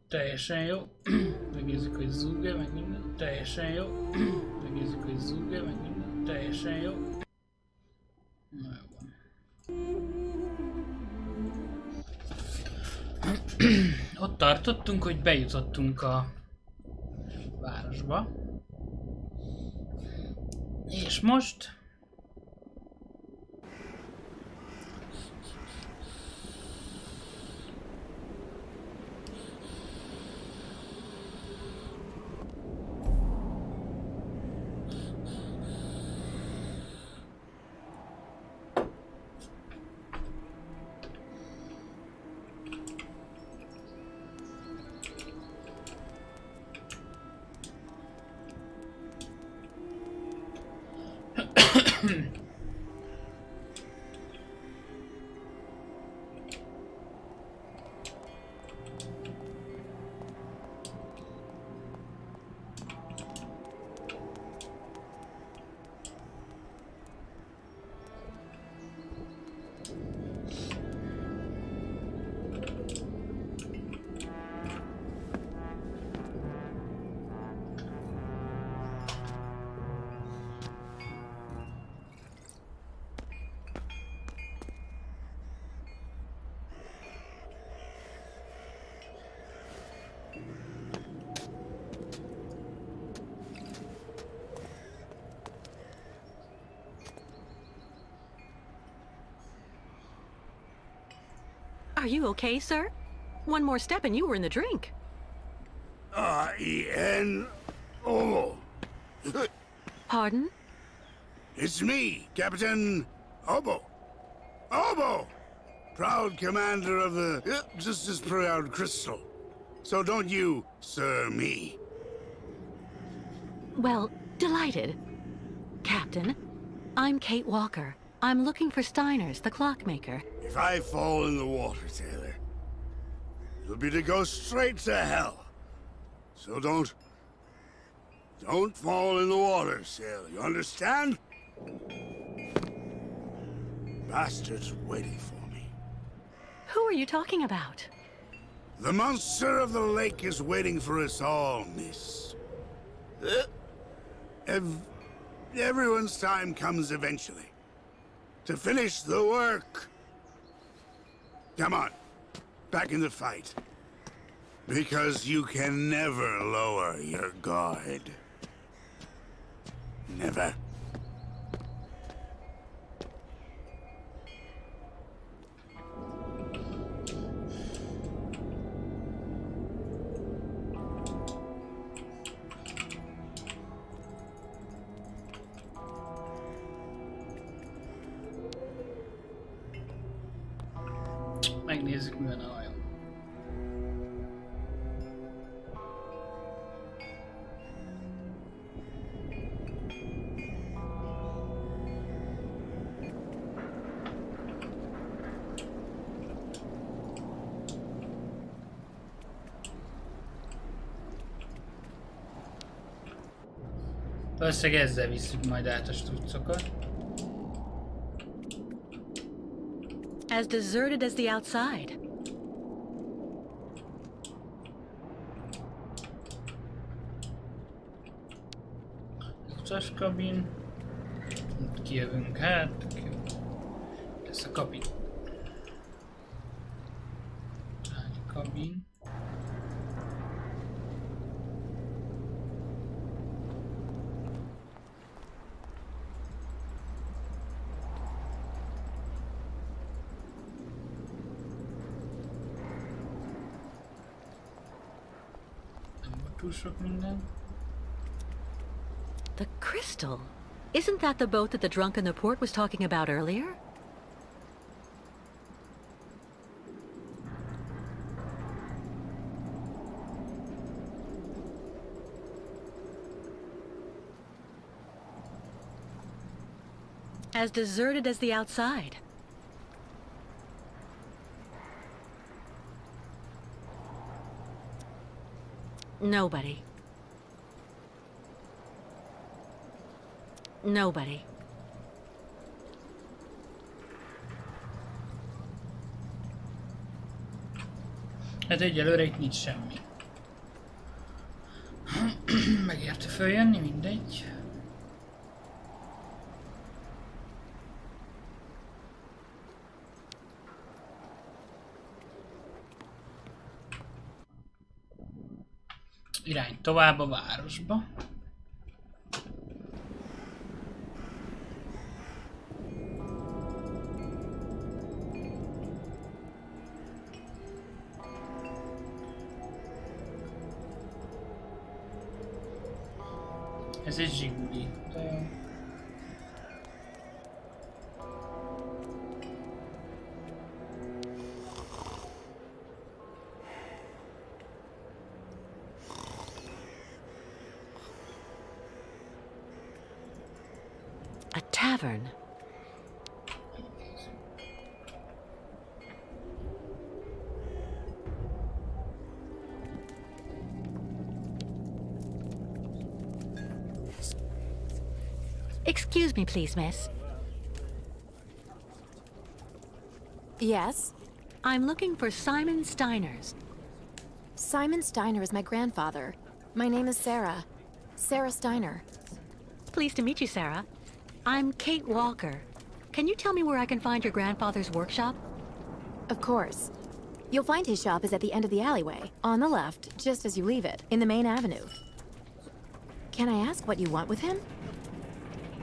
Teljesen jó. Megnézzük, hogy zúgja, meg minden. Teljesen jó. Megnézzük, hogy zúgja, meg minden. Teljesen jó. Na jó van. Ott tartottunk, hogy bejutottunk a városba. És most... Are you okay, sir? One more step and you were in the drink. E-N-O. Pardon? It's me, Captain Obo. Obo! Proud commander of the just as proud Crystal. So don't you, sir, me. Well, delighted. Captain, I'm Kate Walker. I'm looking for Steiner's, the clockmaker. If I fall in the water, Taylor, it'll be to go straight to hell. So don't fall in the water, sailor. You understand? Bastard's waiting for me. Who are you talking about? The monster of the lake is waiting for us all, miss. Everyone's time comes eventually. To finish the work. Come on, back in the fight. Because you can never lower your guard. Never. Megnézzük, mi van a hajón. Valószínűleg ezzel visszük majd át a struccokat. As deserted as the outside. Utaskabin. Itt kijövünk hát. Ez a kabin. Kabin. Túl sok minden. The crystal. Isn't that the boat that the drunk in the port was talking about earlier? As deserted as the outside. Nobody. Nobody. Hát egyelőre itt nincs semmi. akart följönni, mindegy. Irány tovább a városba. Ez egy zsiguli. A tavern. Excuse me, please, miss. Yes? I'm looking for Simon Steiner's. Simon Steiner is my grandfather. My name is Sarah. Sarah Steiner. Pleased to meet you, Sarah. I'm Kate Walker. Can you tell me where I can find your grandfather's workshop? Of course. You'll find his shop is at the end of the alleyway, on the left, just as you leave it, in the main avenue. Can I ask what you want with him?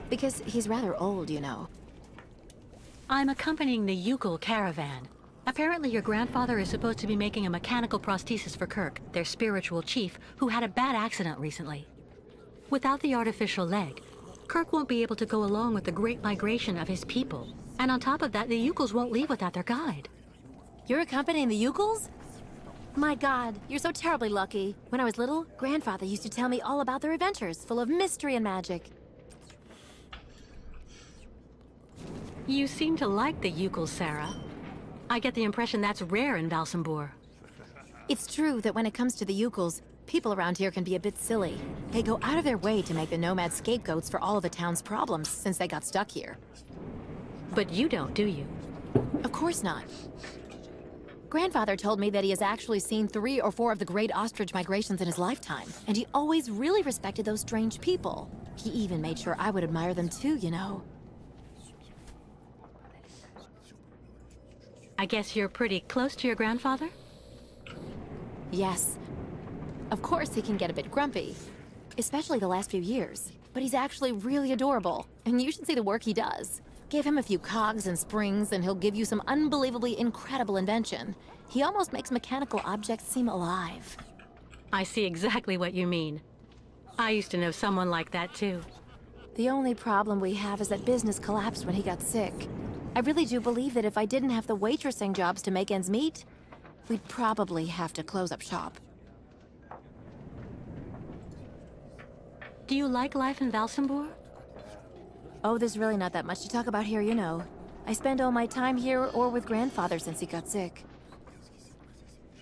Because he's rather old, you know. I'm accompanying the Ukkal caravan. Apparently your grandfather is supposed to be making a mechanical prosthesis for Kirk, their spiritual chief, who had a bad accident recently. Without the artificial leg, Kirk won't be able to go along with the great migration of his people. And on top of that, the Ukkals won't leave without their guide. You're accompanying the Ukkals? My God, you're so terribly lucky. When I was little, Grandfather used to tell me all about their adventures, full of mystery and magic. You seem to like the Ukkals, Sarah. I get the impression that's rare in Valsambor. It's true that when it comes to the Ukkals, people around here can be a bit silly. They go out of their way to make the nomads scapegoats for all of the town's problems since they got stuck here. But you don't, do you? Of course not. Grandfather told me that he has actually seen 3 or 4 of the great ostrich migrations in his lifetime, and he always really respected those strange people. He even made sure I would admire them too, you know. I guess you're pretty close to your grandfather? Yes. Of course he can get a bit grumpy, especially the last few years. But he's actually really adorable, and you should see the work he does. Give him a few cogs and springs, and he'll give you some unbelievably incredible invention. He almost makes mechanical objects seem alive. I see exactly what you mean. I used to know someone like that too. The only problem we have is that business collapsed when he got sick. I really do believe that if I didn't have the waitressing jobs to make ends meet, we'd probably have to close up shop. Do you like life in Valsambor? Oh, there's really not that much to talk about here, you know. I spend all my time here or with Grandfather since he got sick.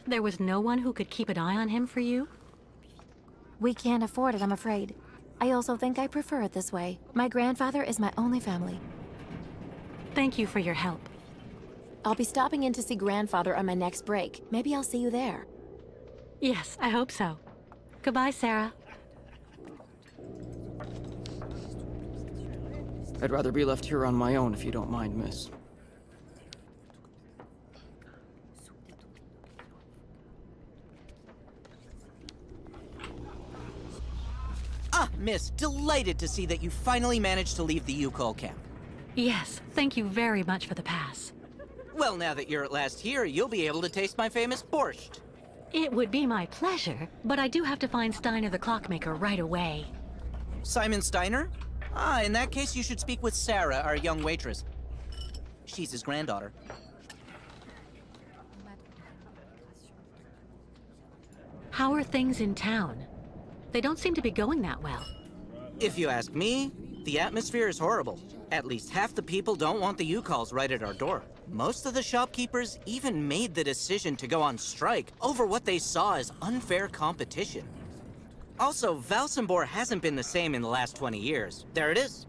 There was no one who could keep an eye on him for you? We can't afford it, I'm afraid. I also think I prefer it this way. My grandfather is my only family. Thank you for your help. I'll be stopping in to see Grandfather on my next break. Maybe I'll see you there. Yes, I hope so. Goodbye, Sarah. I'd rather be left here on my own if you don't mind, miss. Ah, miss, delighted to see that you finally managed to leave the Ukkal camp. Yes, thank you very much for the pass. Well, now that you're at last here, you'll be able to taste my famous borscht. It would be my pleasure, but I do have to find Steiner the clockmaker right away. Simon Steiner? Ah, in that case, you should speak with Sarah, our young waitress. She's his granddaughter. How are things in town? They don't seem to be going that well. If you ask me, the atmosphere is horrible. At least half the people don't want the Ukkals right at our door. Most of the shopkeepers even made the decision to go on strike over what they saw as unfair competition. Also, Valsambor hasn't been the same in the last 20 years. There it is.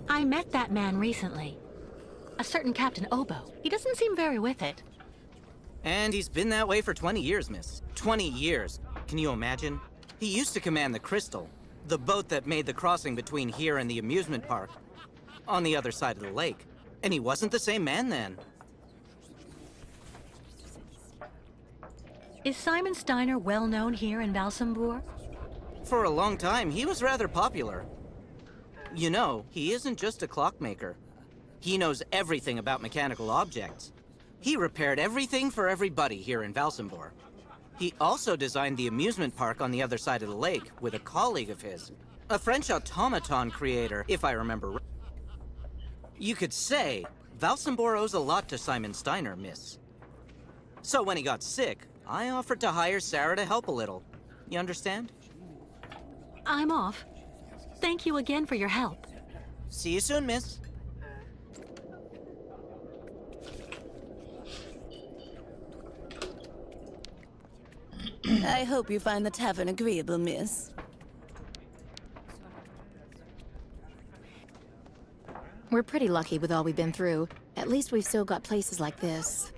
I met that man recently. A certain Captain Obo. He doesn't seem very with it. And he's been that way for 20 years, miss. 20 years. Can you imagine? He used to command the Crystal, the boat that made the crossing between here and the amusement park, on the other side of the lake. And he wasn't the same man then. Is Simon Steiner well known here in Valsambur? For a long time, he was rather popular. You know, he isn't just a clockmaker. He knows everything about mechanical objects. He repaired everything for everybody here in Valsambur. He also designed the amusement park on the other side of the lake with a colleague of his, a French automaton creator, if I remember right. You could say Valsambur owes a lot to Simon Steiner, miss. So when he got sick, I offered to hire Sarah to help a little. You understand? I'm off. Thank you again for your help. See you soon, miss. I hope you find the tavern agreeable, miss. We're pretty lucky with all we've been through. At least we've still got places like this.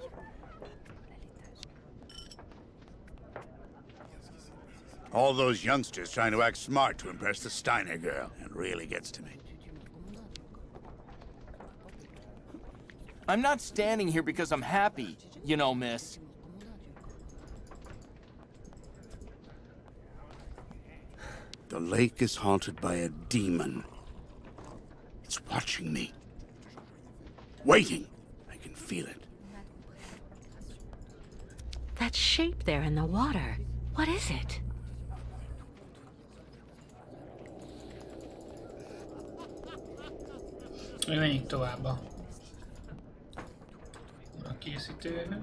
All those youngsters trying to act smart to impress the Steiner girl. It really gets to me. I'm not standing here because I'm happy, you know, miss. The lake is haunted by a demon. It's watching me. Waiting. I can feel it. That shape there in the water. What is it? Menjünk tovább a készítőre.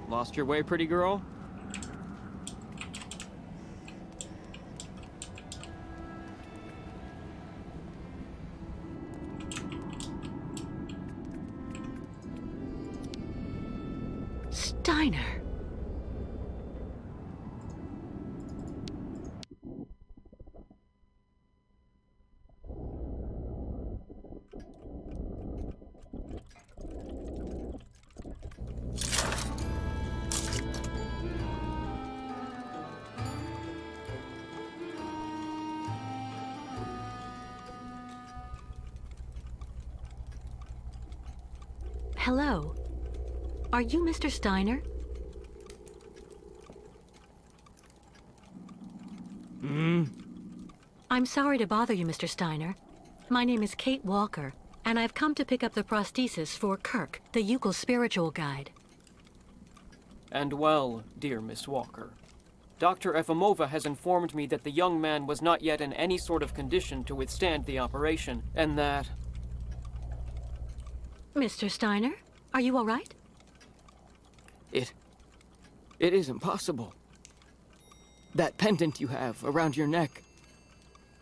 Lost your way, pretty girl? Steiner. Hello. Are you Mr. Steiner? I'm sorry to bother you, Mr. Steiner. My name is Kate Walker, and I've come to pick up the prosthesis for Kirk, the Ukel spiritual guide. And well, dear Miss Walker, Dr. Efimova has informed me that the young man was not yet in any sort of condition to withstand the operation, and that... Mr. Steiner, are you all right? It is impossible. That pendant you have around your neck.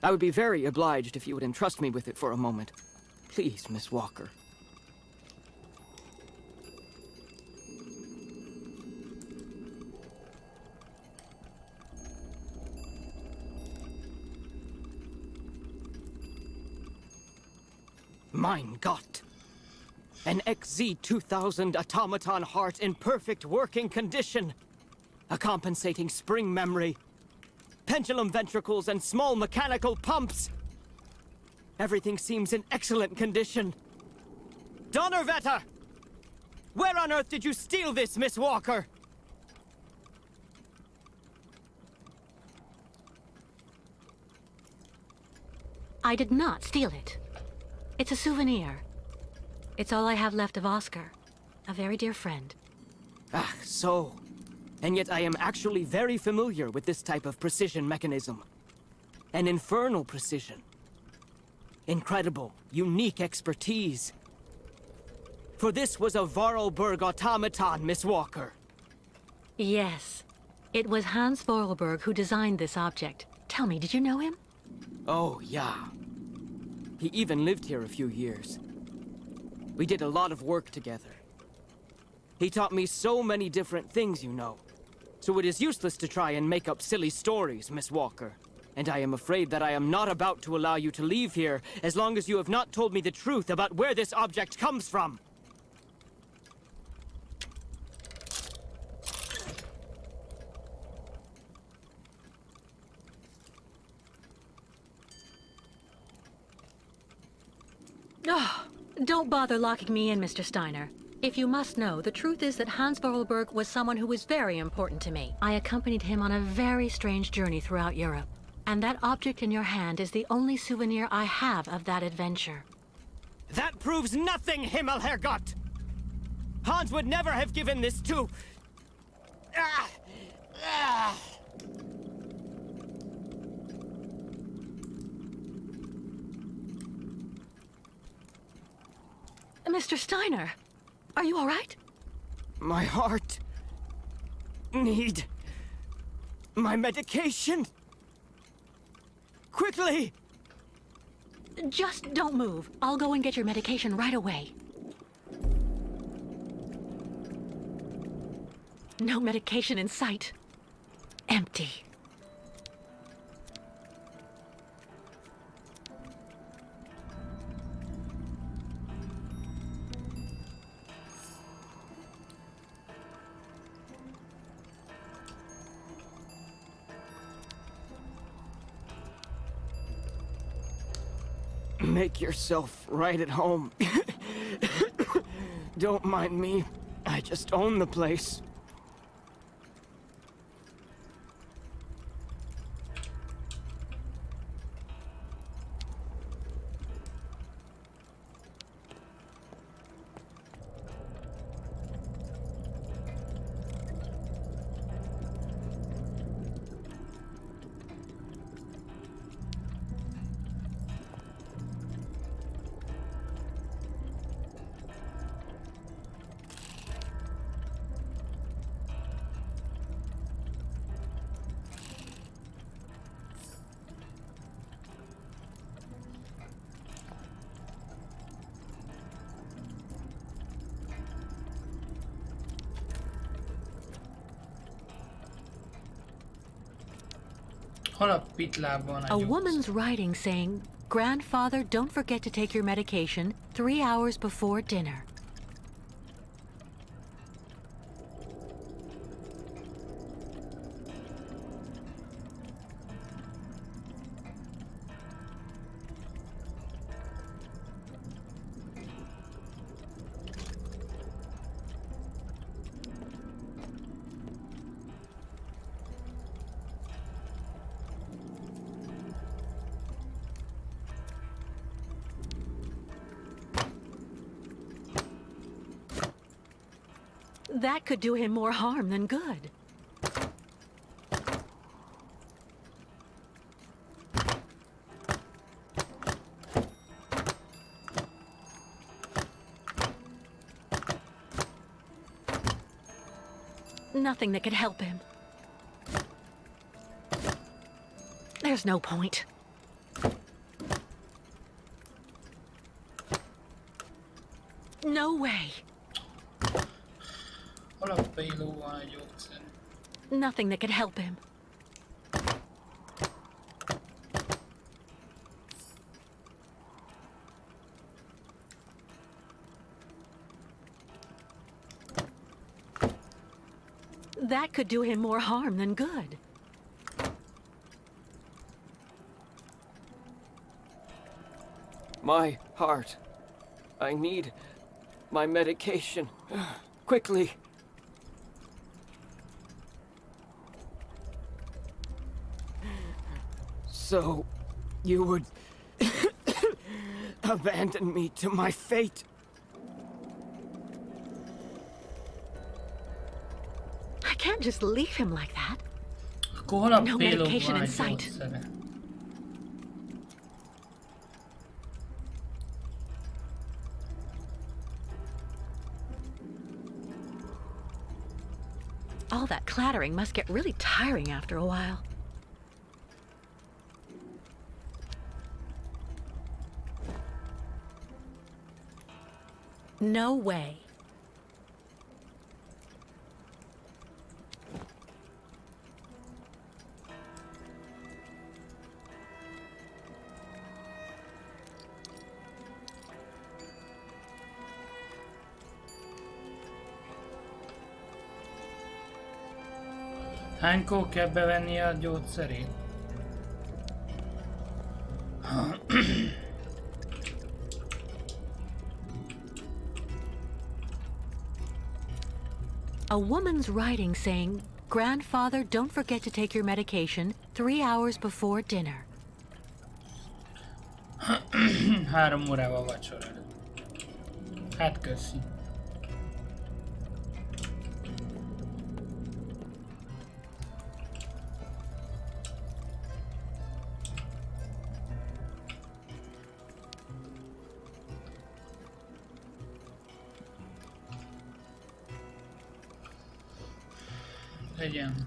I would be very obliged if you would entrust me with it for a moment. Please, Miss Walker. Mein Gott! An XZ-2000 automaton heart in perfect working condition. A compensating spring memory. Pendulum ventricles and small mechanical pumps. Everything seems in excellent condition. Donnerwetter! Where on earth did you steal this, Miss Walker? I did not steal it. It's a souvenir. It's all I have left of Oscar, a very dear friend. Ah, so. And yet I am actually very familiar with this type of precision mechanism. An infernal precision. Incredible, unique expertise. For this was a Vorarlberg automaton, Miss Walker. Yes. It was Hans Vorarlberg who designed this object. Tell me, did you know him? Oh, yeah. He even lived here a few years. We did a lot of work together. He taught me so many different things, you know. So it is useless to try and make up silly stories, Miss Walker. And I am afraid that I am not about to allow you to leave here as long as you have not told me the truth about where this object comes from. Oh, don't bother locking me in, Mr. Steiner. If you must know, the truth is that Hans Vorarlberg was someone who was very important to me. I accompanied him on a very strange journey throughout Europe. And that object in your hand is the only souvenir I have of that adventure. That proves nothing, Himmelherrgott! Hans would never have given this to... Ah! Ah! Mr. Steiner, are you all right? My heart... need... my medication! Quickly! Just don't move. I'll go and get your medication right away. No medication in sight. Empty. Make yourself right at home. Don't mind me. I just own the place. Hol a pitlában A woman's writing saying, "Grandfather, don't forget to take your medication 3 hours before dinner." That could do him more harm than good. Nothing that could help him. There's no point. No way. Hol a pélóban a gyógyszer? Nothing that could help him. That could do him more harm than good. My heart. I need my medication. Quickly. So, you would abandon me to my fate? I can't just leave him like that. Akkor hol a No pélóg medication van in egy sight. gyógyszere? All that clattering must get really tiring after a while. No way. Hánykor kell bevenni a gyógyszerét? A woman's writing saying, "Grandfather, don't forget to take your medication 3 hours before dinner." 3 órával vacsora előtt. Hát köszi. Legyen.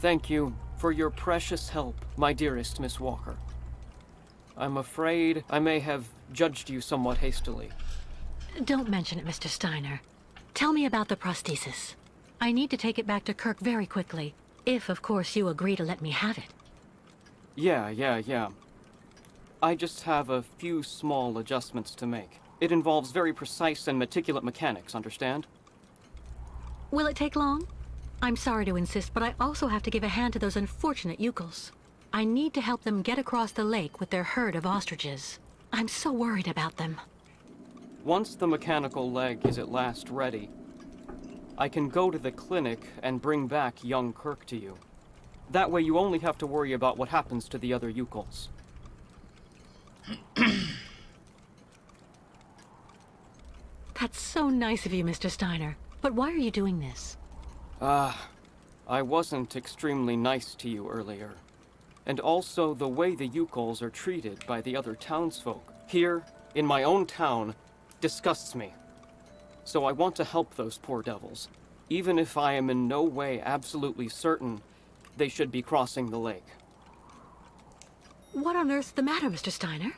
Thank you for your precious help, my dearest Miss Walker. I'm afraid I may have judged you somewhat hastily. Don't mention it, Mr. Steiner. Tell me about the prosthesis. I need to take it back to Kirk very quickly. If, of course, you agree to let me have it. Yeah. I just have a few small adjustments to make. It involves very precise and meticulous mechanics, understand? Will it take long? I'm sorry to insist, but I also have to give a hand to those unfortunate Ukals. I need to help them get across the lake with their herd of ostriches. I'm so worried about them. Once the mechanical leg is at last ready, I can go to the clinic and bring back young Kirk to you. That way you only have to worry about what happens to the other Ukals. That's so nice of you, Mr. Steiner. But why are you doing this? I wasn't extremely nice to you earlier. And also, the way the Ukals are treated by the other townsfolk here, in my own town, disgusts me. So I want to help those poor devils, even if I am in no way absolutely certain they should be crossing the lake. What on earth's the matter, Mr. Steiner?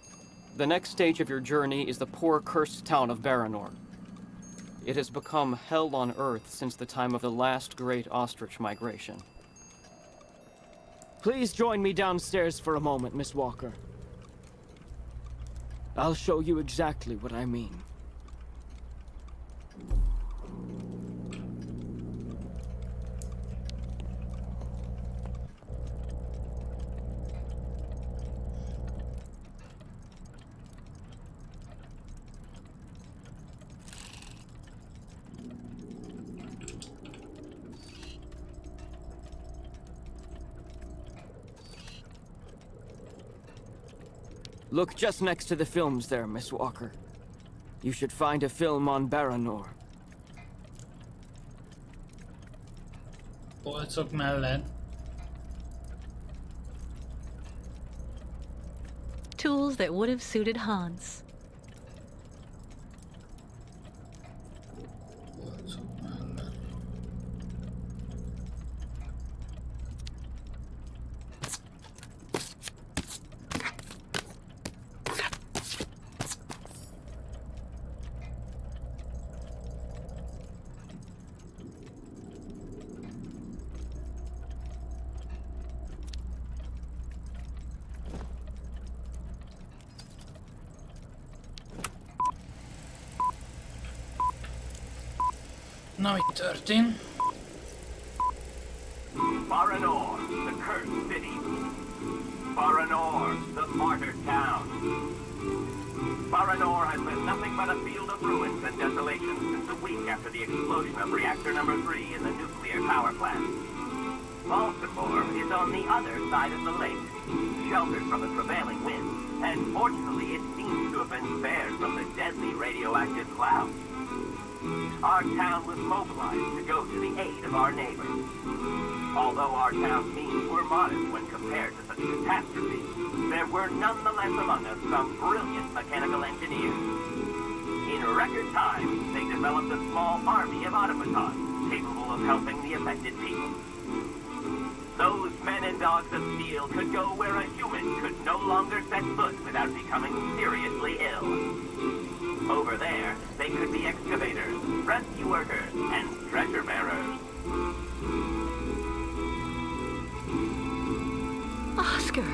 The next stage of your journey is the poor cursed town of Baranor. It has become hell on earth since the time of the last great ostrich migration. Please join me downstairs for a moment, Miss Walker. I'll show you exactly what I mean. Look just next to the films there, Miss Walker. You should find a film on Baranor. Polcok mellett. Tools that would have suited Hans. Polcok mellett. Na, mi történt? Baranor, the cursed city. Baranor, the martyred town. Baranor has been nothing but a field of ruins and desolation since a week after the explosion of reactor number 3 in the nuclear power plant. Baltimore is on the other side of the lake, sheltered from the prevailing winds, and fortunately it seems to have been spared from the deadly radioactive clouds. Our town was mobilized to go to the aid of our neighbors. Although our town's means were modest when compared to such a catastrophe, there were nonetheless among us some brilliant mechanical engineers. In record time, they developed a small army of automatons capable of helping the affected people. Those men and dogs of steel could go where a human could no longer set foot without becoming seriously ill. Over there, they could be excavators, rescue workers, and treasure bearers. Oscar!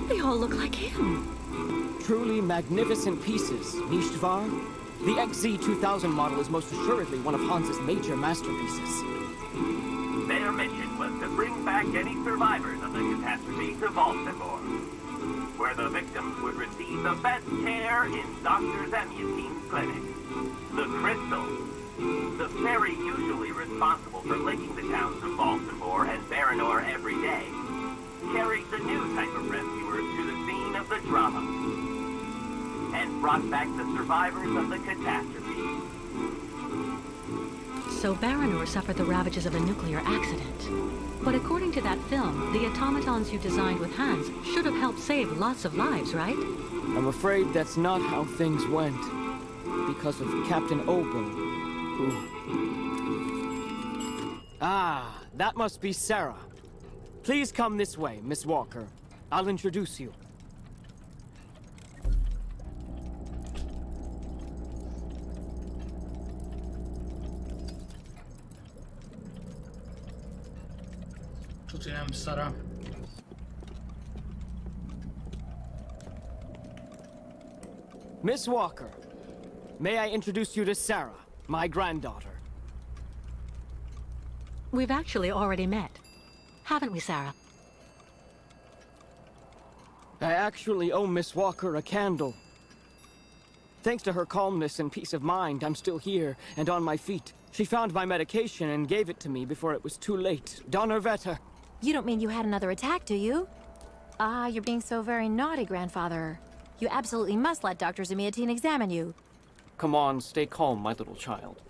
They all look like him. Truly magnificent pieces, Nishtvar. The XZ-2000 model is most assuredly one of Hans's major masterpieces. Their mission was to bring back any survivors of the catastrophe to Baltimore, where the victims would receive the best care in Dr. Zemyatine's clinic. The Crystal, the ferry usually responsible for linking the towns of Baltimore and Baranor every day, carried the new type of rescuers to the scene of the drama, and brought back the survivors of the catastrophe. So Baranor suffered the ravages of a nuclear accident. But according to that film, the automatons you designed with Hans should have helped save lots of lives, right? I'm afraid that's not how things went. Because of Captain Obo, who... Ah, that must be Sarah. Please come this way, Miss Walker. I'll introduce you. Tuti nem szara. Miss Walker, may I introduce you to Sarah, my granddaughter? We've actually already met. Haven't we, Sarah? I actually owe Miss Walker a candle. Thanks to her calmness and peace of mind, I'm still here and on my feet. She found my medication and gave it to me before it was too late. Donnerwetter. You don't mean you had another attack, do you? Ah, you're being so very naughty, Grandfather. You absolutely must let Dr. Zemyatine examine you. Come on, stay calm, my little child.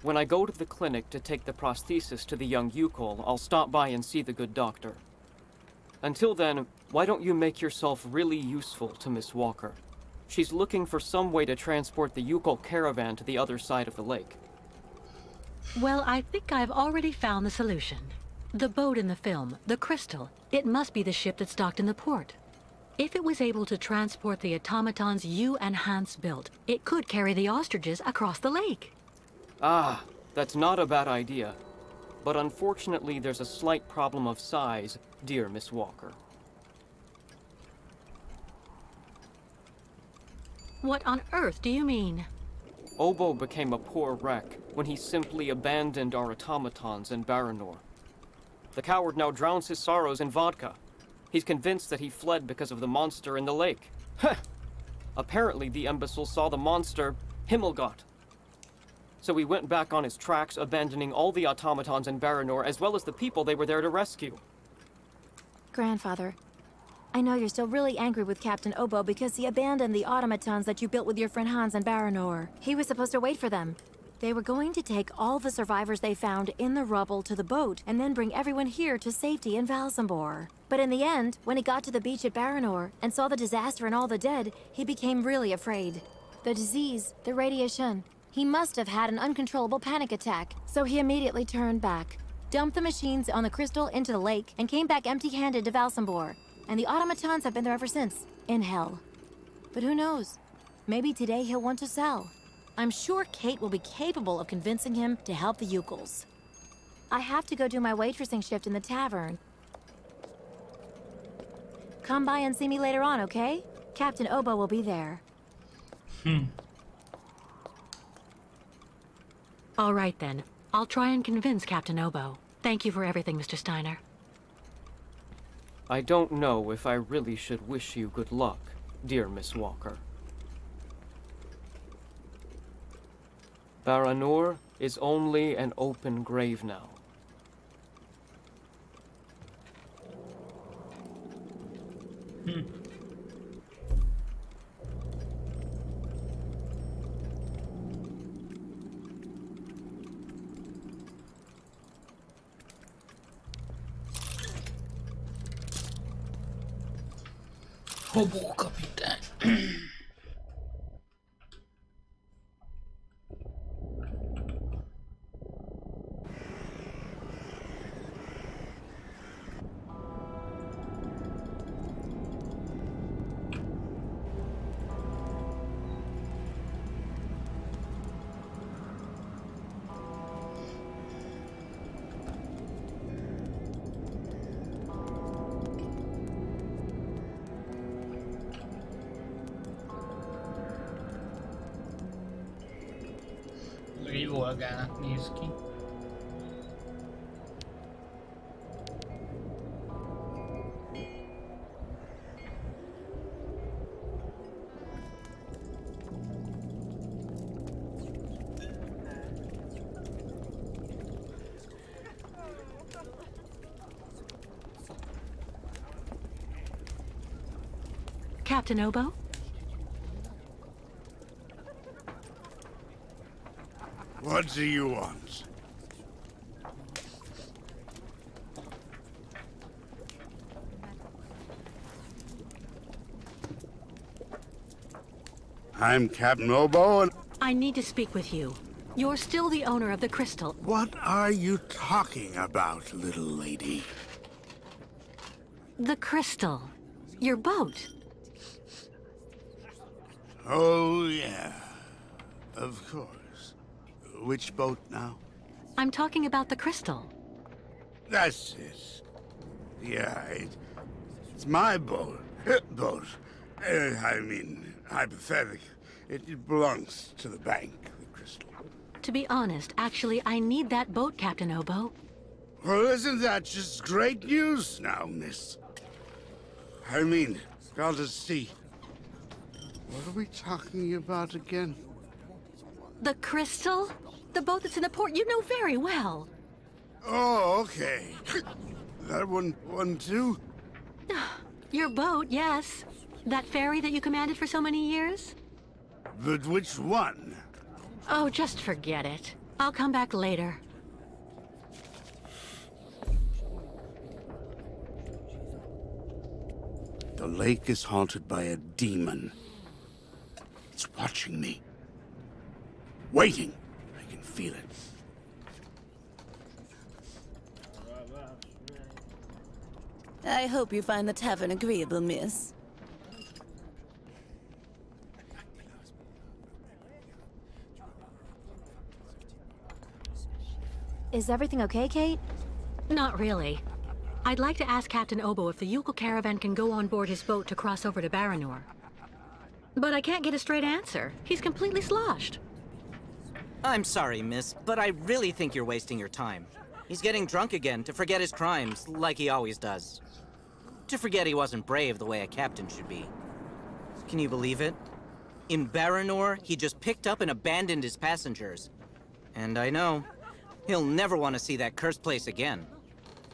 When I go to the clinic to take the prosthesis to the young Yukol, I'll stop by and see the good doctor. Until then, why don't you make yourself really useful to Miss Walker? She's looking for some way to transport the Yukol caravan to the other side of the lake. Well, I think I've already found the solution. The boat in the film, the Crystal, it must be the ship that's docked in the port. If it was able to transport the automatons you and Hans built, it could carry the ostriches across the lake. Ah, that's not a bad idea. But unfortunately, there's a slight problem of size, dear Miss Walker. What on earth do you mean? Obo became a poor wreck when he simply abandoned our automatons in Baranor. The coward now drowns his sorrows in vodka. He's convinced that he fled because of the monster in the lake. Heh! Apparently the imbecile saw the monster, Himmelgott. So he went back on his tracks, abandoning all the automatons in Baranor, as well as the people they were there to rescue. Grandfather, I know you're still really angry with Captain Obo because he abandoned the automatons that you built with your friend Hans and Baranor. He was supposed to wait for them. They were going to take all the survivors they found in the rubble to the boat and then bring everyone here to safety in Valsambor. But in the end, when he got to the beach at Baranor and saw the disaster and all the dead, he became really afraid. The disease, the radiation. He must have had an uncontrollable panic attack, so he immediately turned back, dumped the machines on the crystal into the lake, and came back empty-handed to Valsambor. And the automatons have been there ever since, in hell. But who knows? Maybe today he'll want to sell. I'm sure Kate will be capable of convincing him to help the Ukals. I have to go do my waitressing shift in the tavern. Come by and see me later on, okay? Captain Obo will be there. All right, then. I'll try and convince Captain Obo. Thank you for everything, Mr. Steiner. I don't know if I really should wish you good luck, dear Miss Walker. Baranor is only an open grave now. Hobo kapitány. Egy volgának néz ki. Captain Obo? What do you want? I'm Captain Obo, and I need to speak with you. You're still the owner of the crystal. what are you talking about, little lady? The crystal. Your boat. Oh, yeah. Of course. Which boat now? I'm talking about the crystal. That's it. Yeah, it's my boat. I mean, hypothetically. It belongs to the bank, the crystal. To be honest, actually, I need that boat, Captain Obo. Well, isn't that just great news now, miss? I mean, gotta see. What are we talking about again? The crystal? The boat that's in the port you know very well. Oh, okay. That one too? Your boat, yes. That ferry that you commanded for so many years? But which one? Oh, just forget it. I'll come back later. The lake is haunted by a demon. It's watching me. Waiting. I can feel it. I hope you find the tavern agreeable, miss. Is everything okay, Kate? Not really. I'd like to ask Captain Obo if the Ukal caravan can go on board his boat to cross over to Baranor. But I can't get a straight answer. He's completely sloshed. I'm sorry, miss, but I really think you're wasting your time. He's getting drunk again to forget his crimes, like he always does. To forget he wasn't brave the way a captain should be. Can you believe it? In Baranor, he just picked up and abandoned his passengers. And I know, he'll never want to see that cursed place again.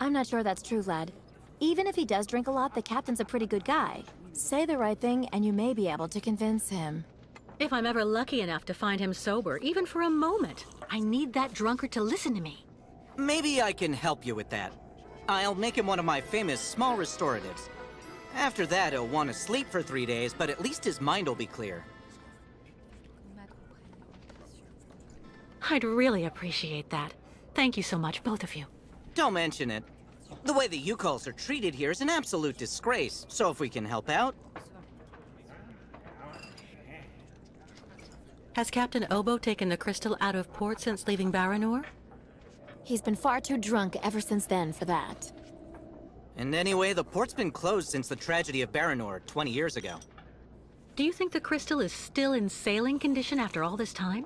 I'm not sure that's true, lad. Even if he does drink a lot, the captain's a pretty good guy. Say the right thing, and you may be able to convince him. If I'm ever lucky enough to find him sober, even for a moment, I need that drunkard to listen to me. Maybe I can help you with that. I'll make him one of my famous small restoratives. After that, he'll want to sleep for 3 days, but at least his mind will be clear. I'd really appreciate that. Thank you so much, both of you. Don't mention it. The way the Yukols are treated here is an absolute disgrace, so if we can help out... Has Captain Obo taken the crystal out of port since leaving Baranor? He's been far too drunk ever since then for that. And anyway, the port's been closed since the tragedy of Baranor 20 years ago. Do you think the crystal is still in sailing condition after all this time?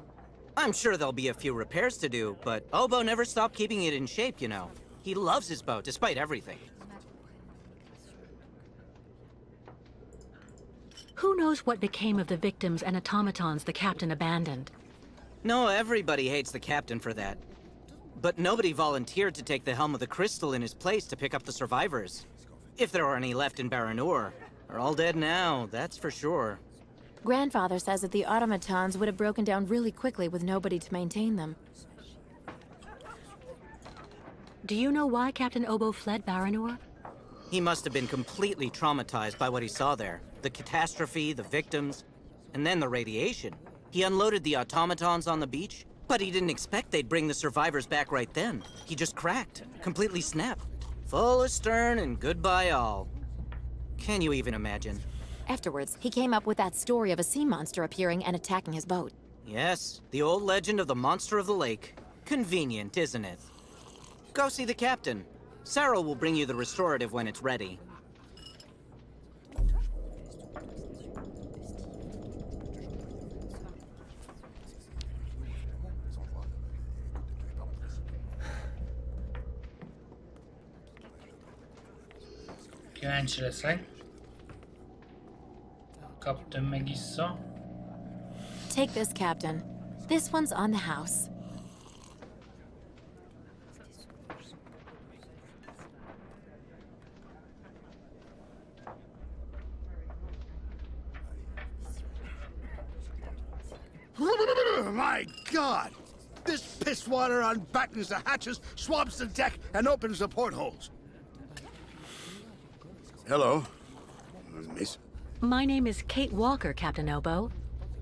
I'm sure there'll be a few repairs to do, but Obo never stopped keeping it in shape, you know. He loves his boat, despite everything. Who knows what became of the victims and automatons the captain abandoned? No, everybody hates the captain for that. But nobody volunteered to take the helm of the crystal in his place to pick up the survivors. If there are any left in Baranor, are all dead now, that's for sure. Grandfather says that the automatons would have broken down really quickly with nobody to maintain them. Do you know why Captain Obo fled Baranor? He must have been completely traumatized by what he saw there. The catastrophe, the victims, and then the radiation. He unloaded the automatons on the beach, but he didn't expect they'd bring the survivors back right then. He just cracked, completely snapped. Full astern and goodbye all. Can you even imagine? Afterwards, he came up with that story of a sea monster appearing and attacking his boat. Yes, the old legend of the monster of the lake. Convenient, isn't it? Go see the captain. Sarah will bring you the restorative when it's ready. Kíváncsi leszek. Kaptam meg vissza. Take this, Captain. This one's on the house. My God! This piss water unbattens the hatches, swabs the deck, and opens the portholes. Hello, miss. My name is Kate Walker, Captain Obo.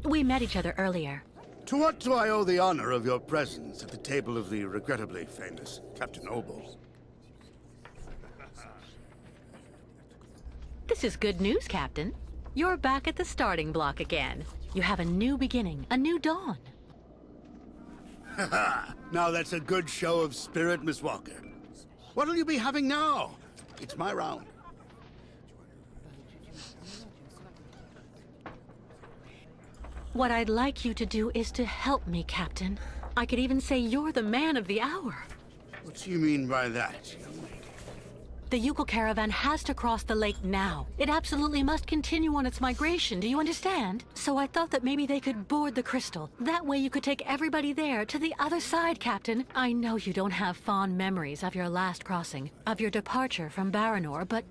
We met each other earlier. To what do I owe the honor of your presence at the table of the regrettably famous Captain Obo? This is good news, Captain. You're back at the starting block again. You have a new beginning, a new dawn. Now that's a good show of spirit, Miss Walker. What'll you be having now? It's my round. What I'd like you to do is to help me, Captain. I could even say you're the man of the hour. What do you mean by that? The Yukol caravan has to cross the lake now. It absolutely must continue on its migration, do you understand? So I thought that maybe they could board the crystal. That way you could take everybody there, to the other side, Captain. I know you don't have fond memories of your last crossing, of your departure from Baranor, but...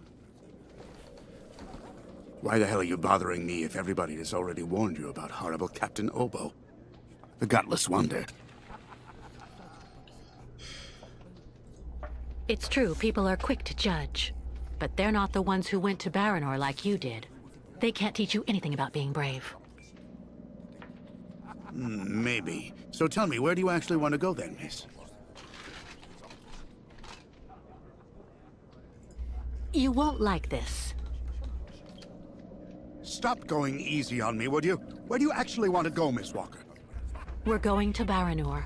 Why the hell are you bothering me if everybody has already warned you about horrible Captain Obo? The gutless wonder. It's true, people are quick to judge. But they're not the ones who went to Baranor like you did. They can't teach you anything about being brave. Maybe. So tell me, where do you actually want to go then, miss? You won't like this. Stop going easy on me, would you? Where do you actually want to go, Miss Walker? We're going to Baranor.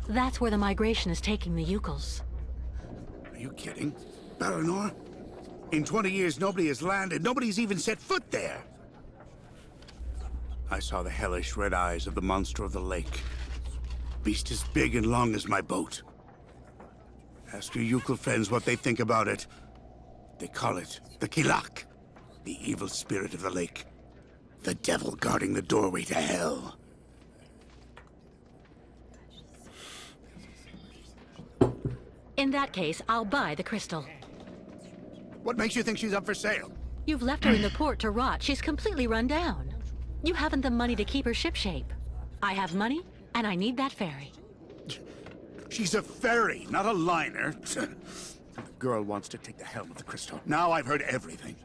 That's where the migration is taking the Yukols. Are you kidding? Baranor? In 20 years, nobody has landed. Nobody's even set foot there. I saw the hellish red eyes of the monster of the lake. Beast as big and long as my boat. Ask your Yukol friends what they think about it. They call it the Kilak, the evil spirit of the lake. The devil guarding the doorway to hell. In that case, I'll buy the crystal. What makes you think she's up for sale? You've left her in the port to rot. She's completely run down. You haven't the money to keep her shipshape. I have money, and I need that ferry. She's a ferry, not a liner. The girl wants to take the helm of the Crystal. Now I've heard everything.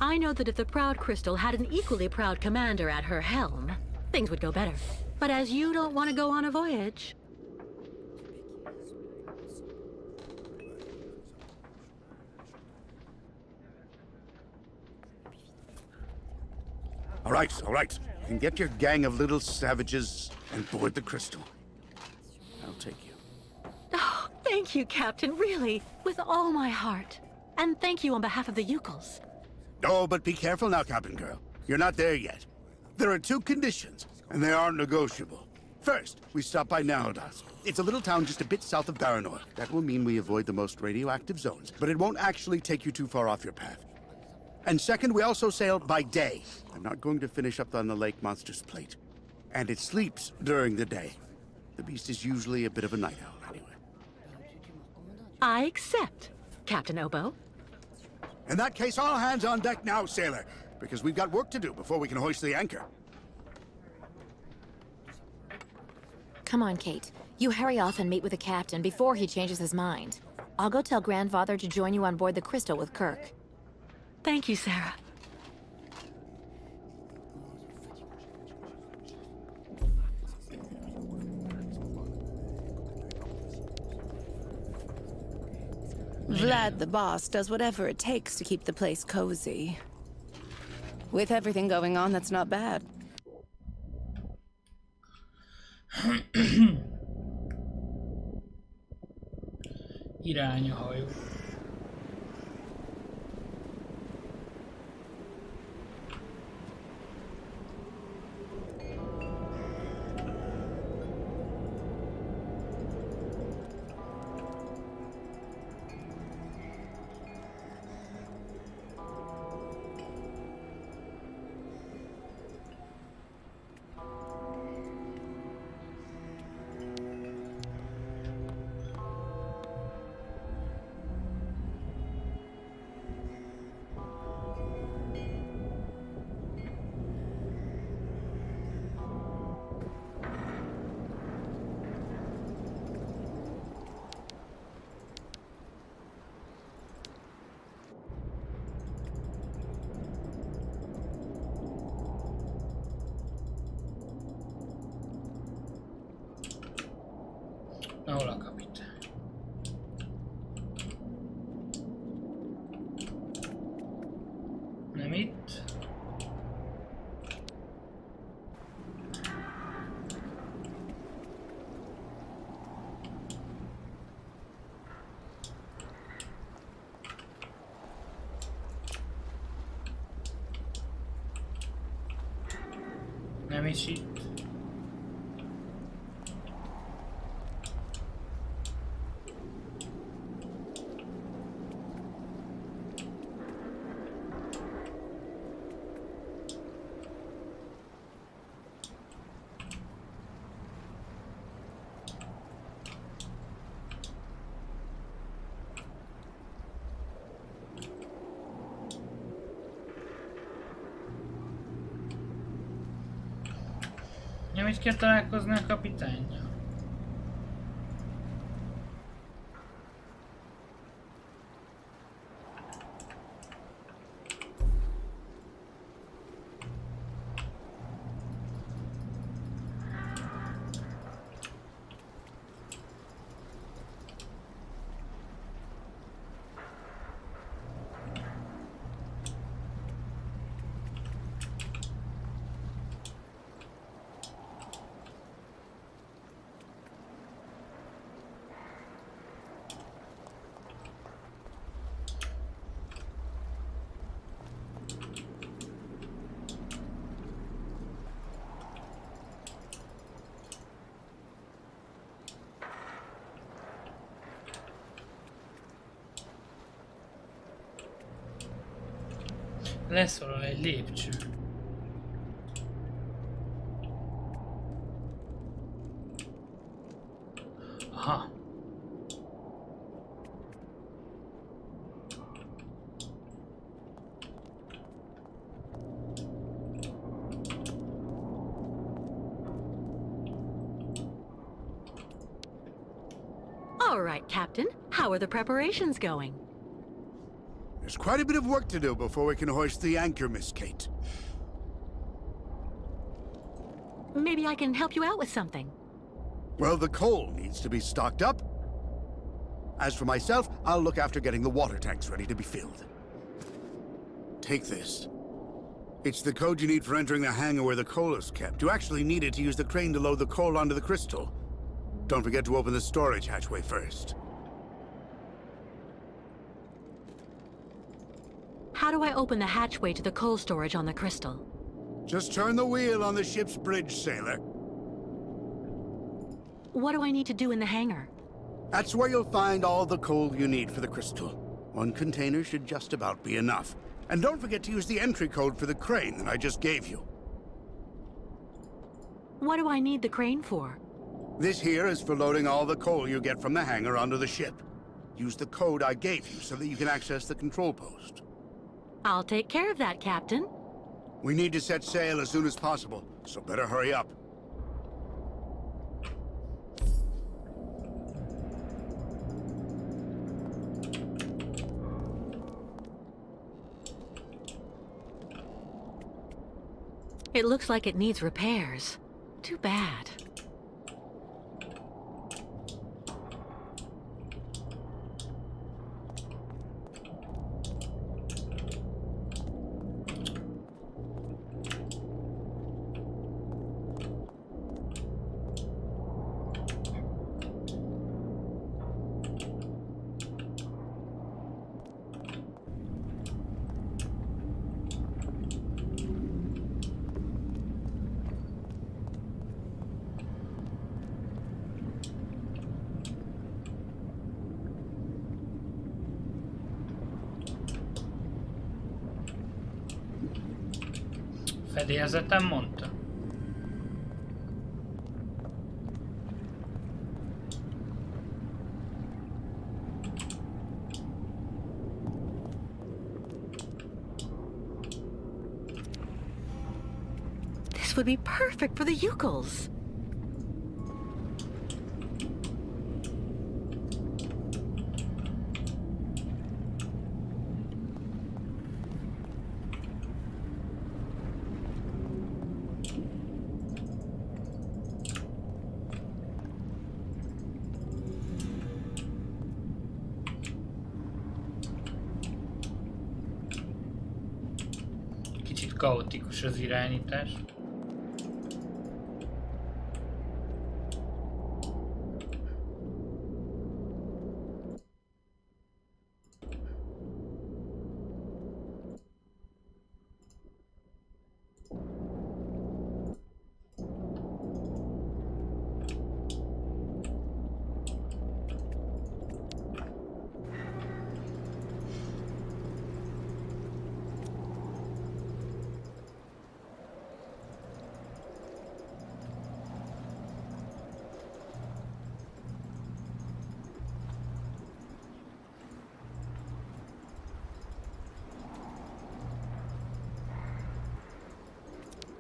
I know that if the Proud Crystal had an equally proud commander at her helm, things would go better. But as you don't want to go on a voyage... All right, all right. You can get your gang of little savages and board the Crystal. I'll take you. Oh, thank you, Captain, really, with all my heart. And thank you on behalf of the Ukals. Oh, but be careful now, Captain Girl. You're not there yet. There are 2 conditions, and they are negotiable. First, we stop by Narrodas. It's a little town just a bit south of Baranor. That will mean we avoid the most radioactive zones, but it won't actually take you too far off your path. And second, we also sail by day. I'm not going to finish up on the Lake Monster's plate. And it sleeps during the day. The beast is usually a bit of a night owl, anyway. I accept, Captain Obo. In that case, all hands on deck now, sailor, because we've got work to do before we can hoist the anchor. Come on, Kate. You hurry off and meet with the captain before he changes his mind. I'll go tell Grandfather to join you on board the Crystal with Kirk. Thank you, Sarah. Vlad the boss does whatever it takes to keep the place cozy. With everything going on, that's not bad. Irány a hajó. Ahol a kapitány? Nem itt. Nem is itt. Nem is kell találkozni a kapitánnyal. Leszorol egy lépcső. Aha. All right, Captain. How are the preparations going? There's quite a bit of work to do before we can hoist the anchor, Miss Kate. Maybe I can help you out with something. Well, the coal needs to be stocked up. As for myself, I'll look after getting the water tanks ready to be filled. Take this. It's the code you need for entering the hangar where the coal is kept. You actually need it to use the crane to load the coal onto the crystal. Don't forget to open the storage hatchway first. How do I open the hatchway to the coal storage on the crystal? Just turn the wheel on the ship's bridge, sailor. What do I need to do in the hangar? That's where you'll find all the coal you need for the crystal. One container should just about be enough. And don't forget to use the entry code for the crane that I just gave you. What do I need the crane for? This here is for loading all the coal you get from the hangar onto the ship. Use the code I gave you so that you can access the control post. I'll take care of that, Captain. We need to set sail as soon as possible, so better hurry up. It looks like it needs repairs. Too bad. Fedélzeten mondta. This would be perfect for the Ukals. Kicsit kaotikus az irányítás.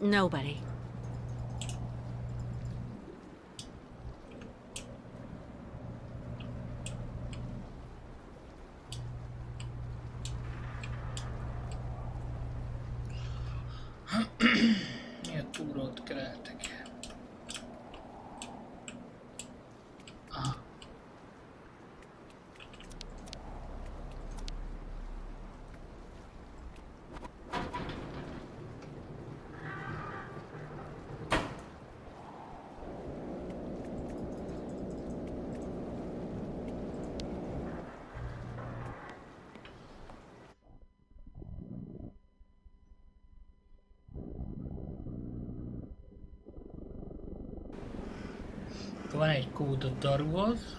Nobody. Miért túrót kereltek? Aha. Van egy kód a daruhoz.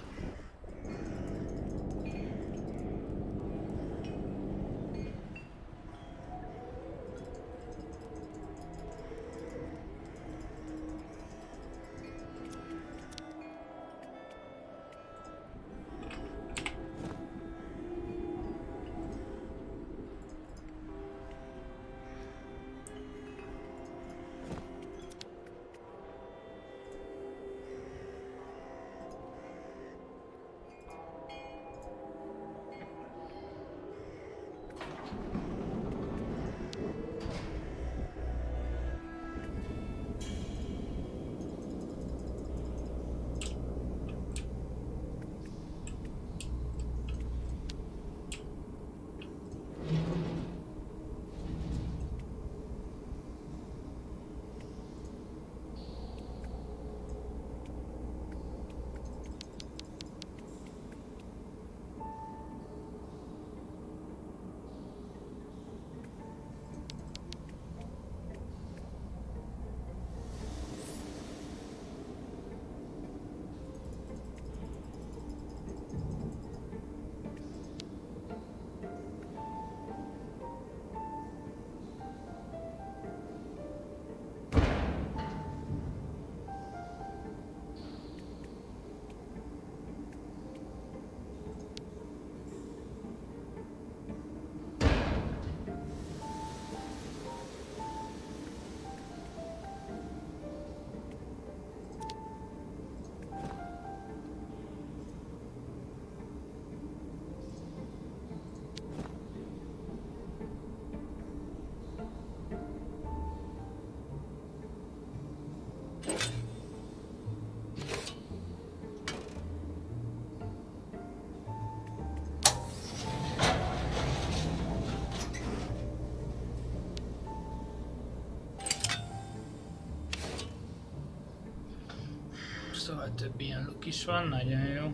szóval több ilyen look is van, nagyon jó.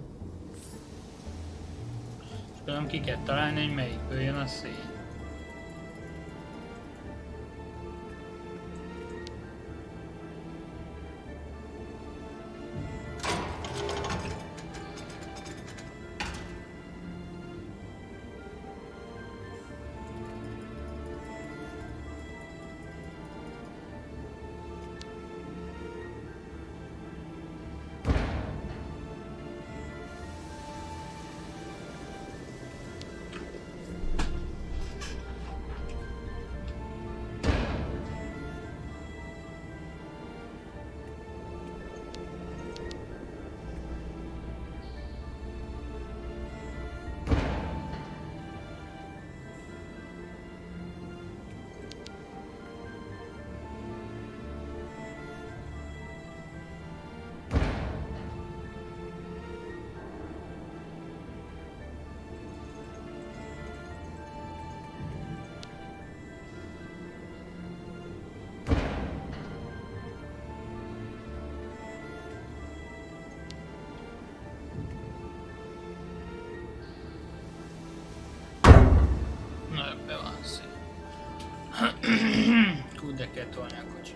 És tudom, ki kell találni, hogy melyikből jön a szél. Na, be van szép. Úgy de kell tolni a kocsit.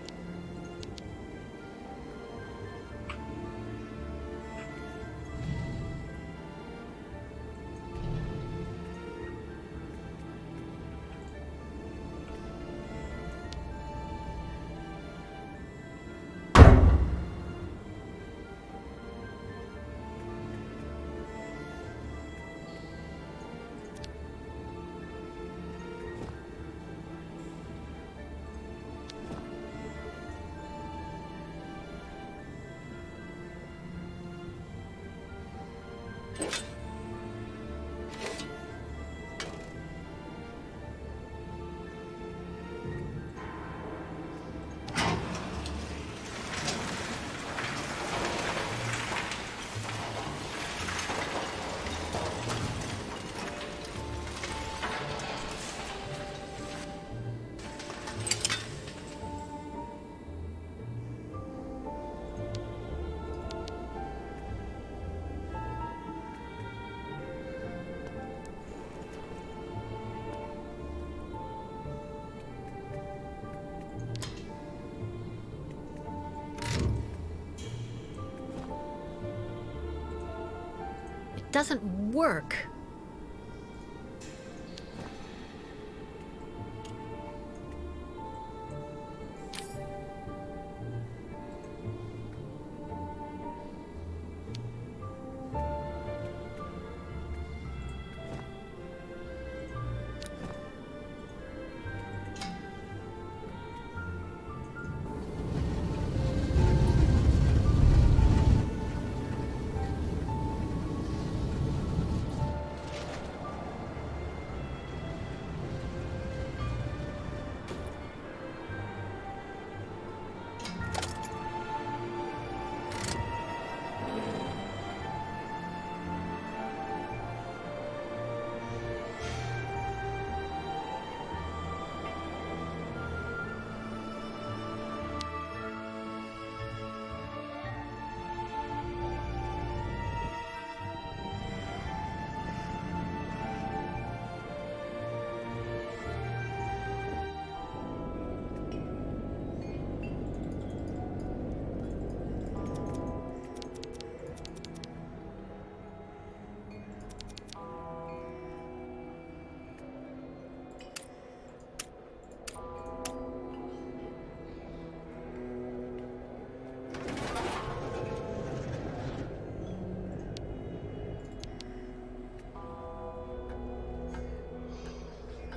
Doesn't work.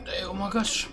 De jó magas.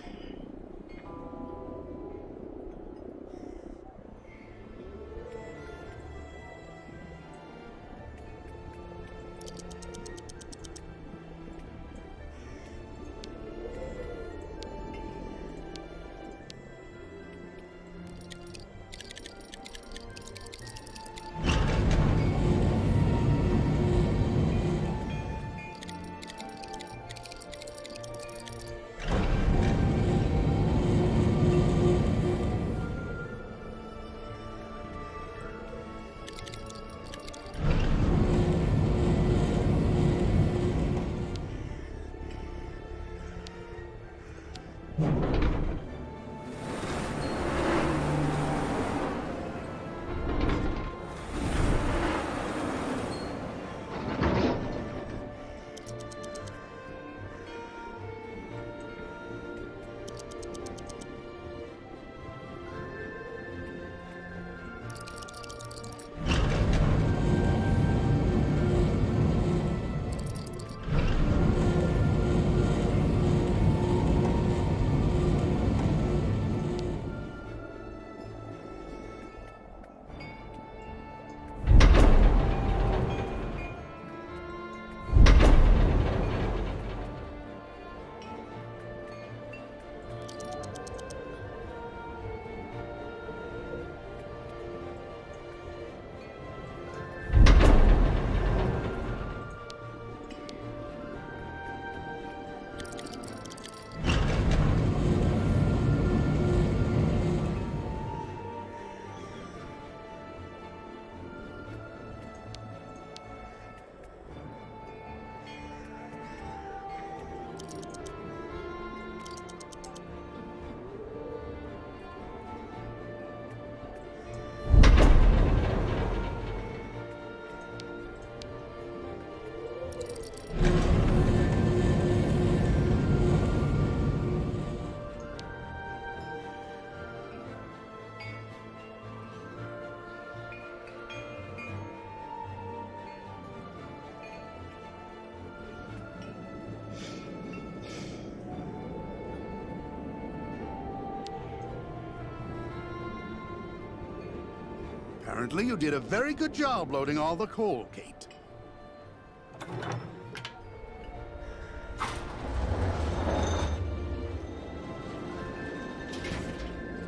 Apparently you did a very good job loading all the coal, Kate.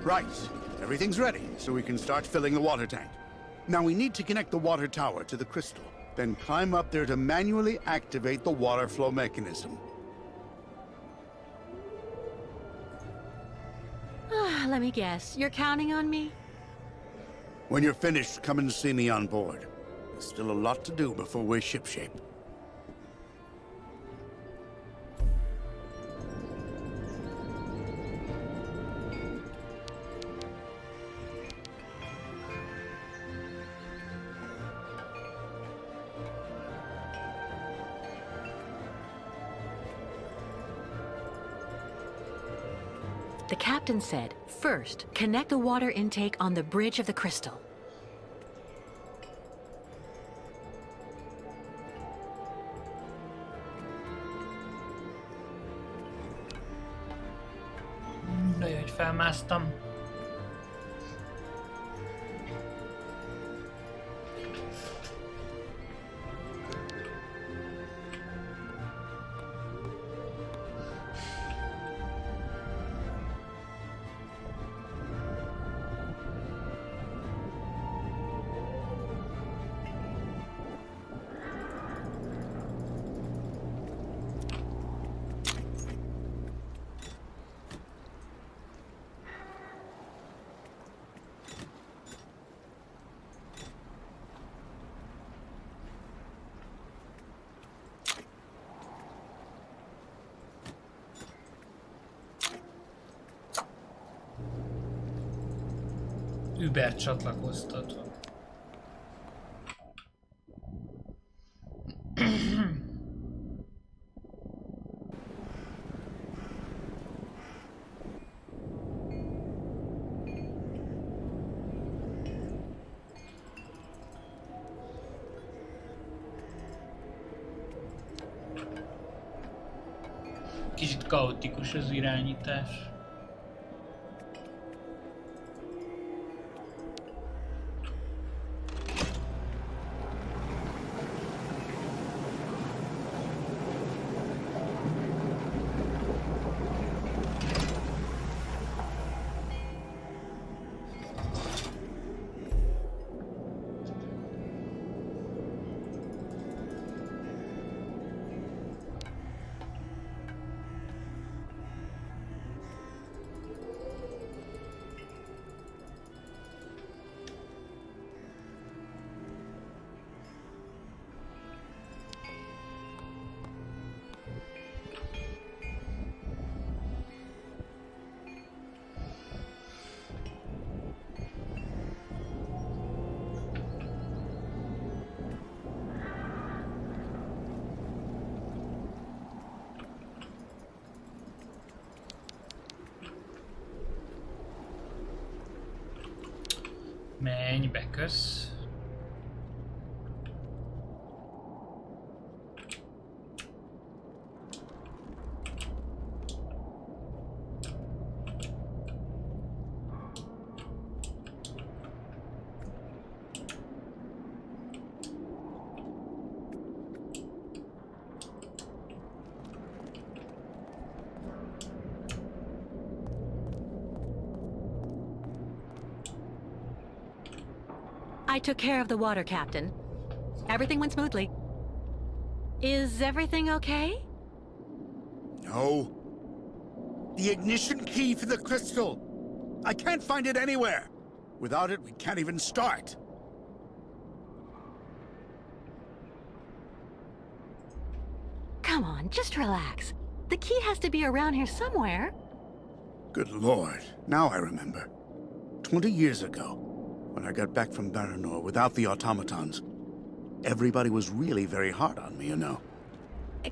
Right. Everything's ready, so we can start filling the water tank. Now we need to connect the water tower to the crystal, then climb up there to manually activate the water flow mechanism. Let me guess. You're counting on me? When you're finished, come and see me on board. There's still a lot to do before we're shipshape. The captain said, first, connect the water intake on the bridge of the crystal. De jó, hogy felmásztam. Uber csatlakoztatva. Kicsit kaotikus az irányítás. Menj be, kösz. I took care of the water, Captain. Everything went smoothly. Is everything okay? No. The ignition key for the crystal. I can't find it anywhere. Without it, we can't even start. Come on, just relax. The key has to be around here somewhere. Good Lord. Now I remember. 20 years ago, when I got back from Baranor without the automatons, everybody was really very hard on me, you know.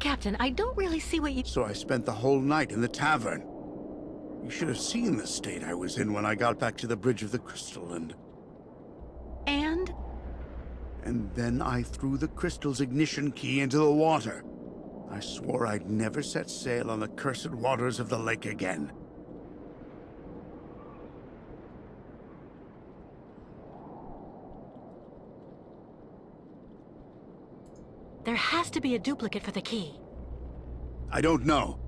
Captain, I don't really see what you... So I spent the whole night in the tavern. You should have seen the state I was in when I got back to the Bridge of the Crystal, and... And? And then I threw the crystal's ignition key into the water. I swore I'd never set sail on the cursed waters of the lake again. There has to be a duplicate for the key. I don't know.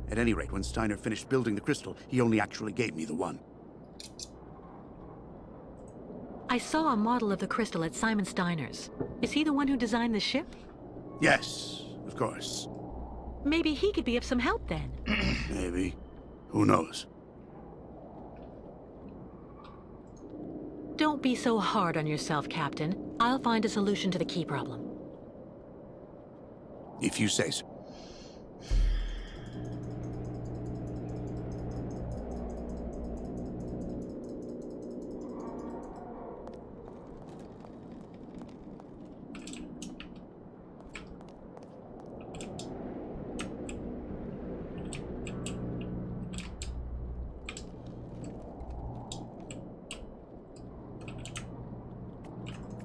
At any rate, when Steiner finished building the crystal, he only actually gave me the one. I saw a model of the crystal at Simon Steiner's. Is he the one who designed the ship? Yes, of course. Maybe he could be of some help then. Maybe. Who knows? Don't be so hard on yourself, Captain. I'll find a solution to the key problem. If you say so.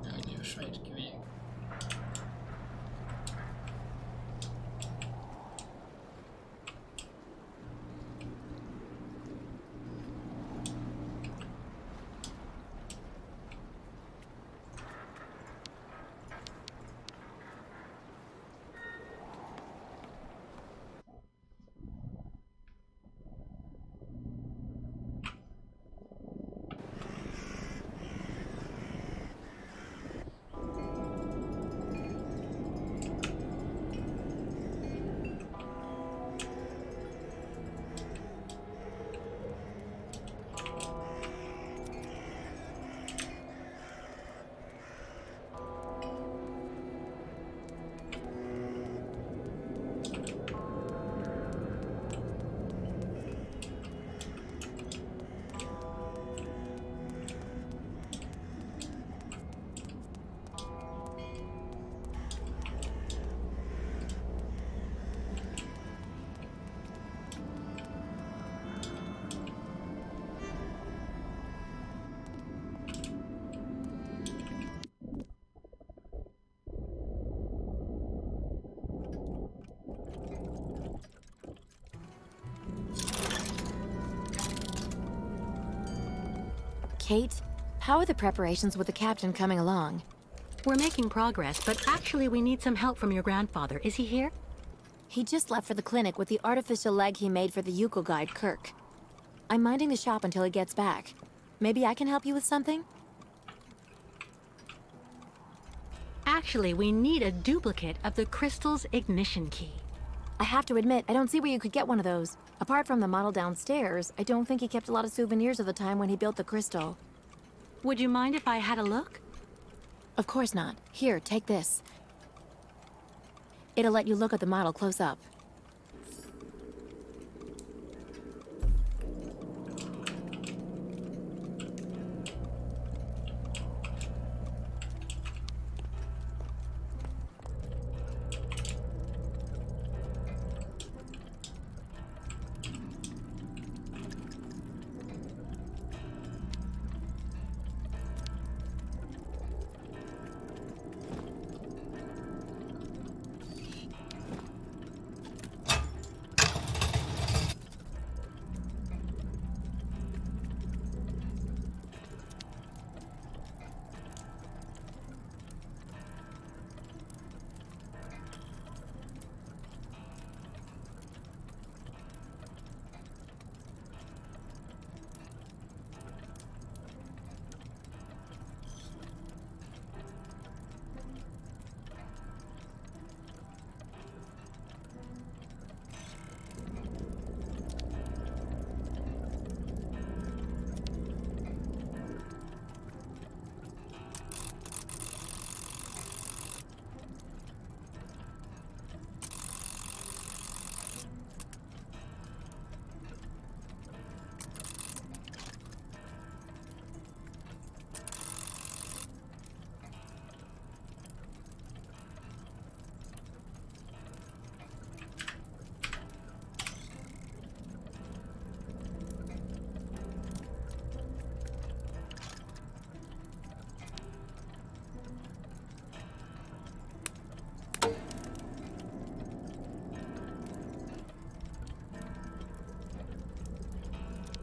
Gyors vagy kivegyek. Kate, how are the preparations with the captain coming along? We're making progress, but actually we need some help from your grandfather. Is he here? He just left for the clinic with the artificial leg he made for the Ukkal guide, Kirk. I'm minding the shop until he gets back. Maybe I can help you with something? Actually, we need a duplicate of the crystal's ignition key. I have to admit, I don't see where you could get one of those. Apart from the model downstairs, I don't think he kept a lot of souvenirs of the time when he built the crystal. Would you mind if I had a look? Of course not. Here, take this. It'll let you look at the model close up.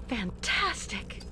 Fantastic!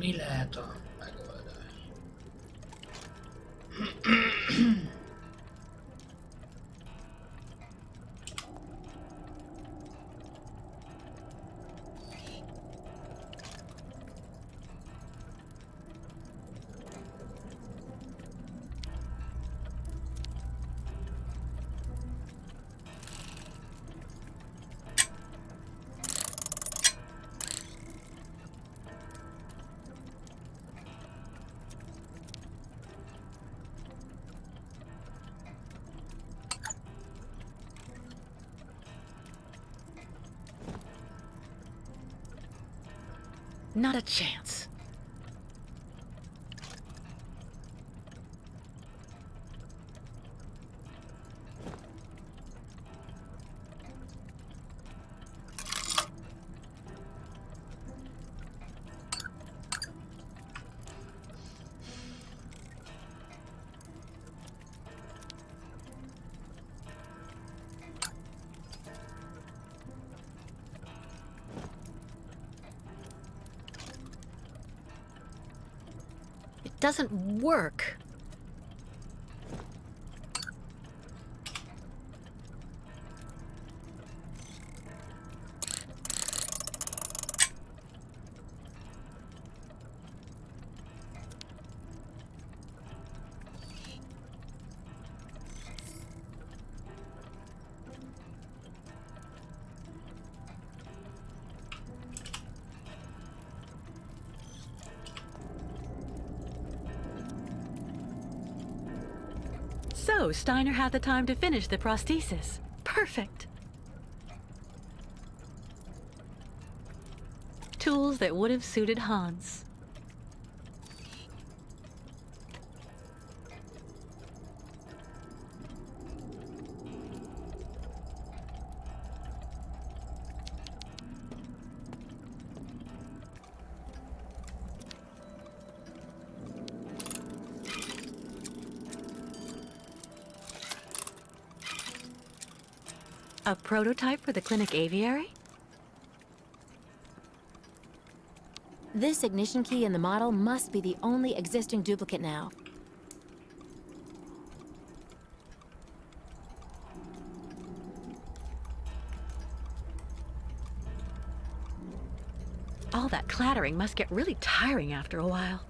Mi lehet a megoldás? Not a chance. It doesn't work. So, Steiner had the time to finish the prosthesis. Perfect. Tools that would have suited Hans. A prototype for the clinic aviary? This ignition key in the model must be the only existing duplicate now. All that clattering must get really tiring after a while.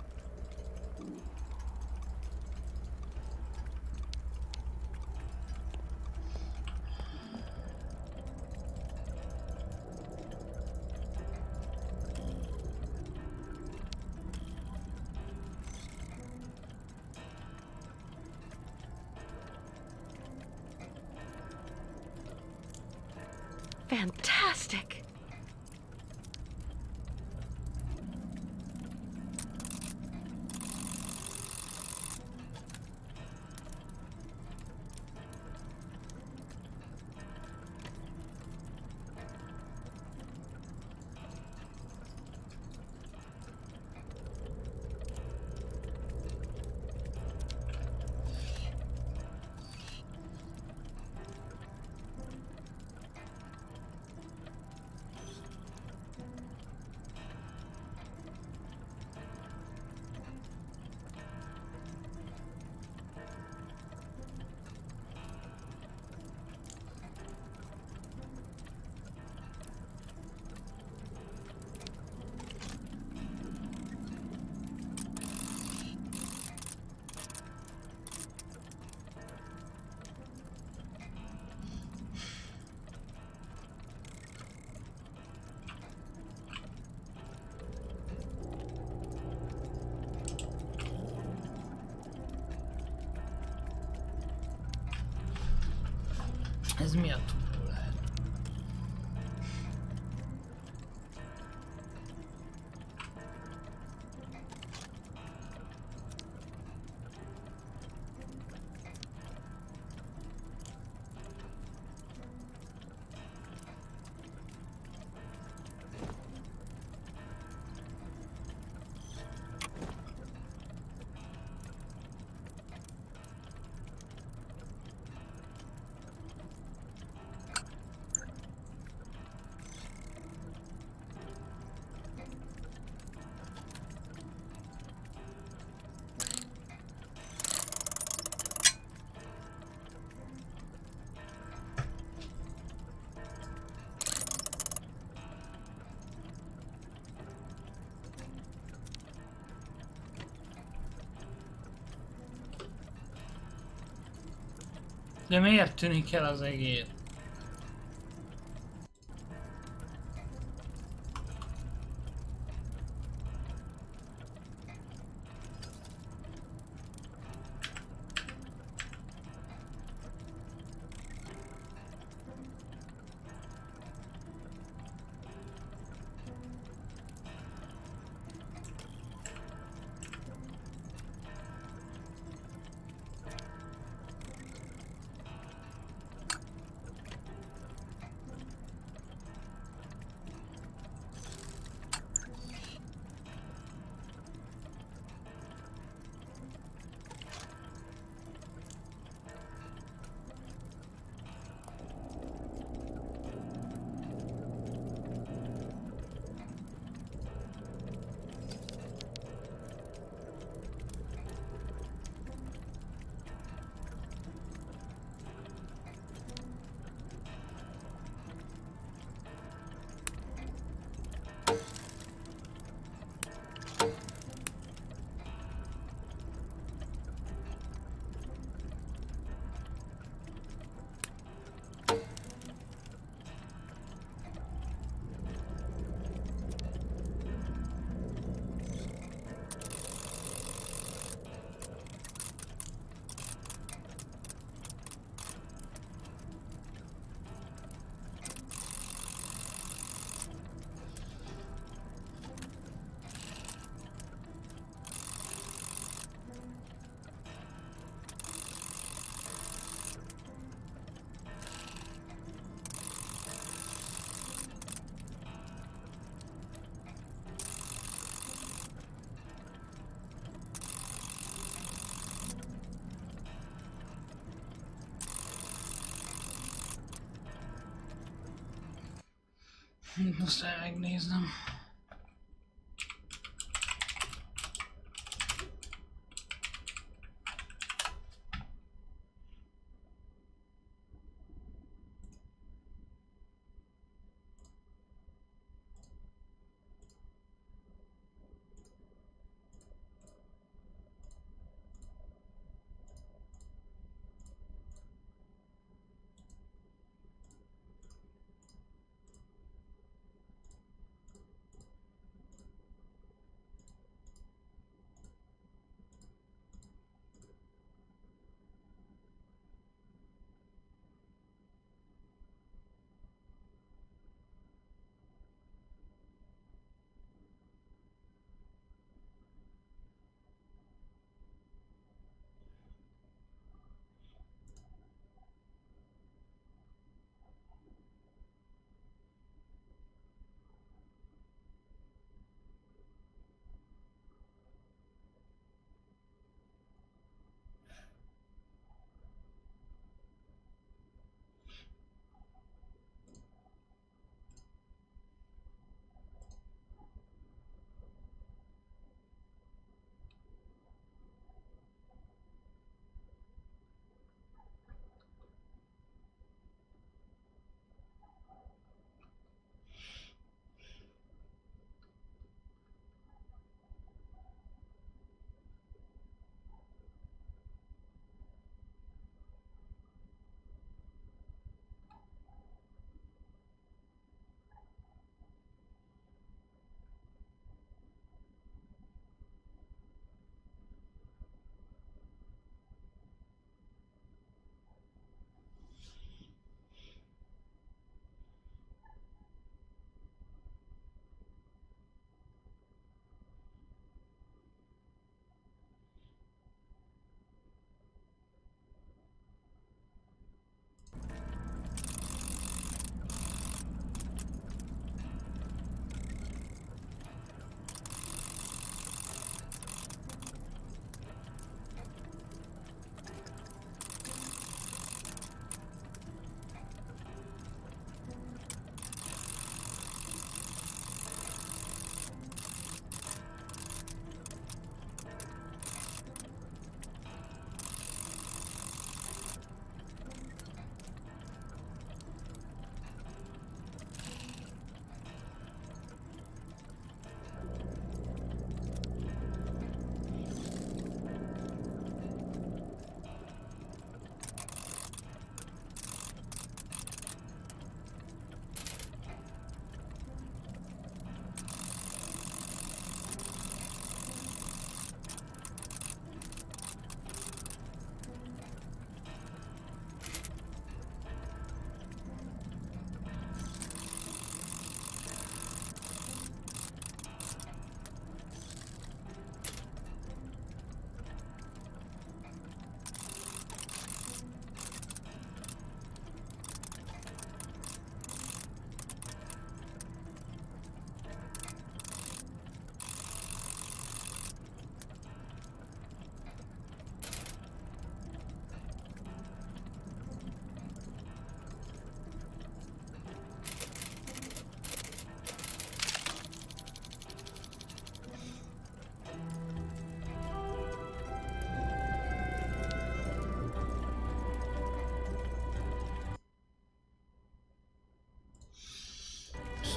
Fantastic! Ez mi a tudó lehet? De miért tűnik el az egér? Muszáj megnéznem.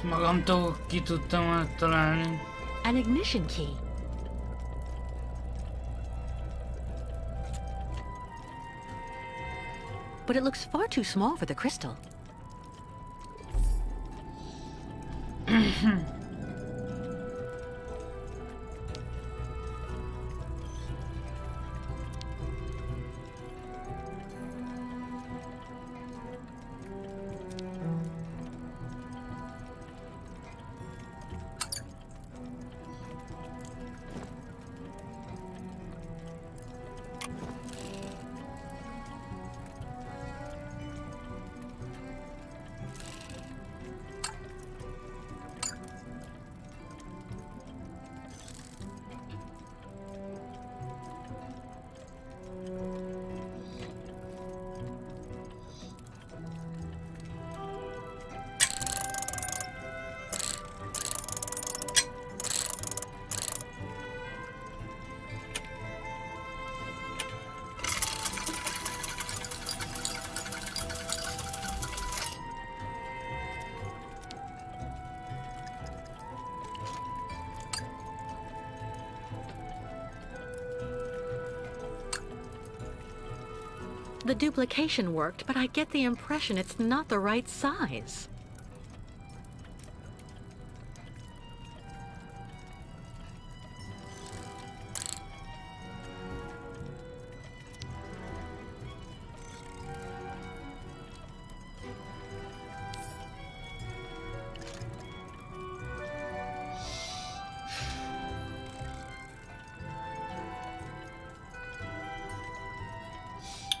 Ezt magamtól ki tudtam megtalálni. An ignition key. But it looks far too small for the crystal. The duplication worked, but I get the impression it's not the right size.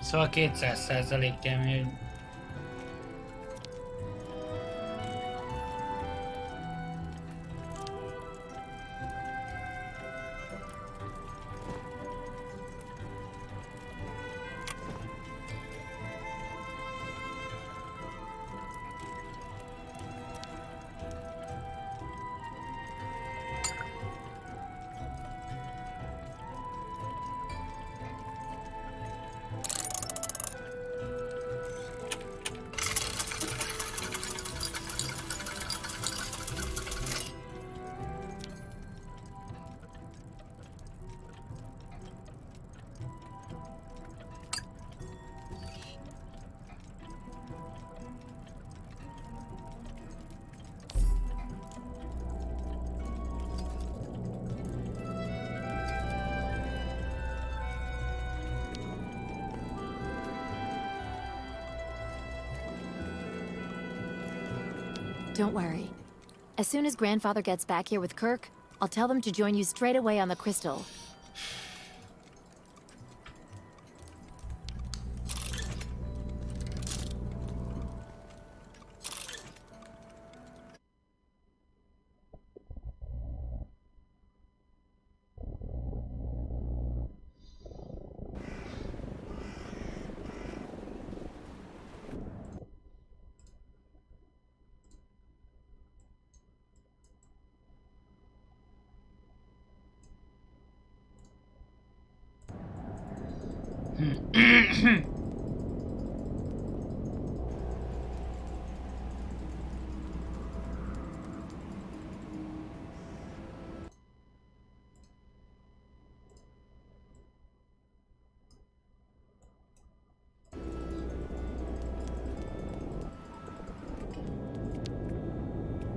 Szóval 200% kemény. Don't worry. As soon as Grandfather gets back here with Kirk, I'll tell them to join you straight away on the crystal.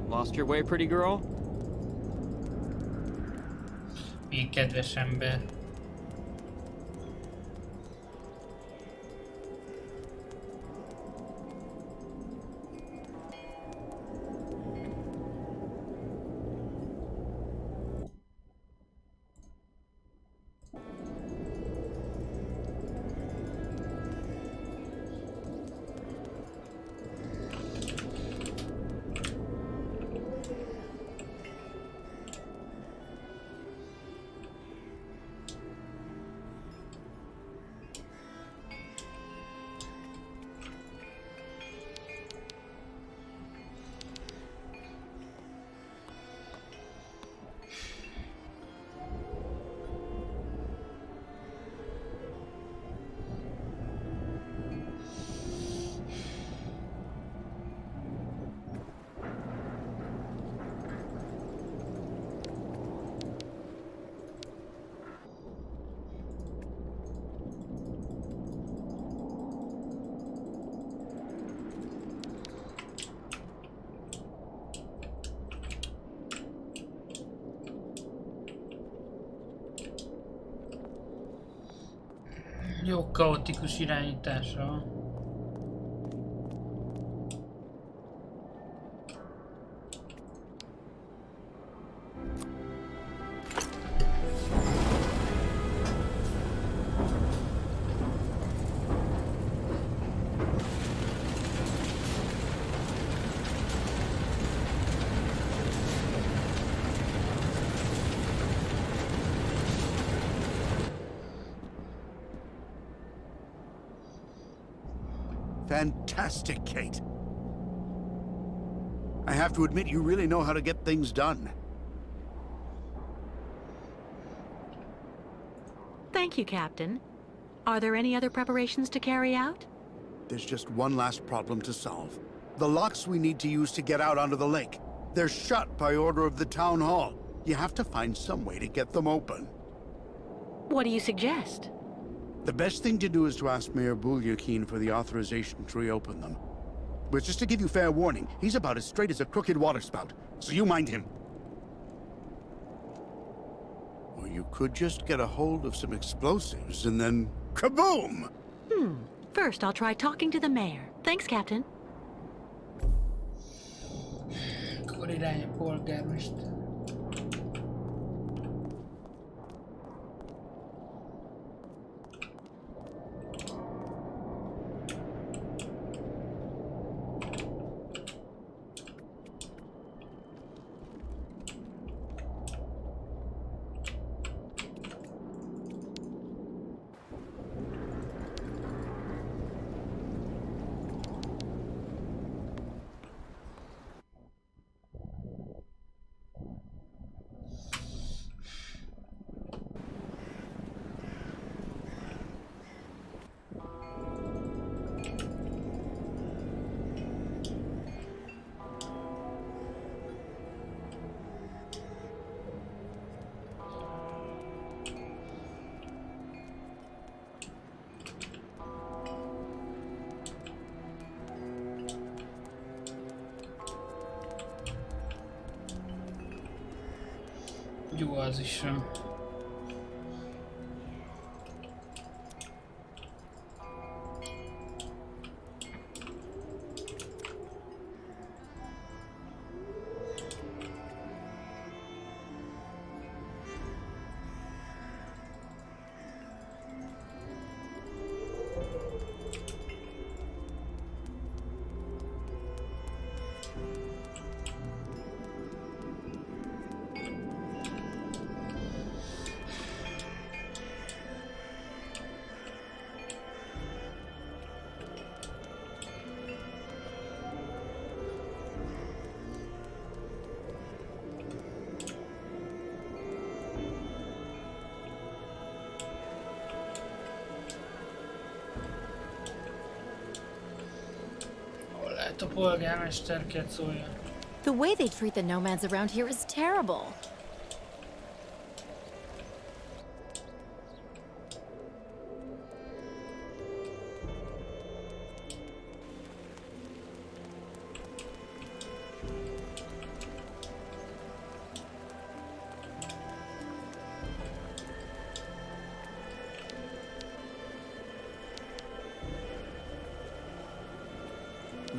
Lost your way, pretty girl? Mi kedves ember. Jó kaotikus irányítása van. Fantastic, Kate. I have to admit, you really know how to get things done. Thank you, Captain. Are there any other preparations to carry out? There's just one last problem to solve. The locks we need to use to get out onto the lake. They're shut by order of the town hall. You have to find some way to get them open. What do you suggest? The best thing to do is to ask Mayor Bulyakin for the authorization to reopen them. But just to give you fair warning, he's about as straight as a crooked waterspout, so you mind him. Or you could just get a hold of some explosives and then kaboom! First, I'll try talking to the mayor. Thanks, Captain. Akkor irány a polgármester. Jó, az is sem. Lehet a polgármester kecolja. The way they treat the nomads around here is terrible.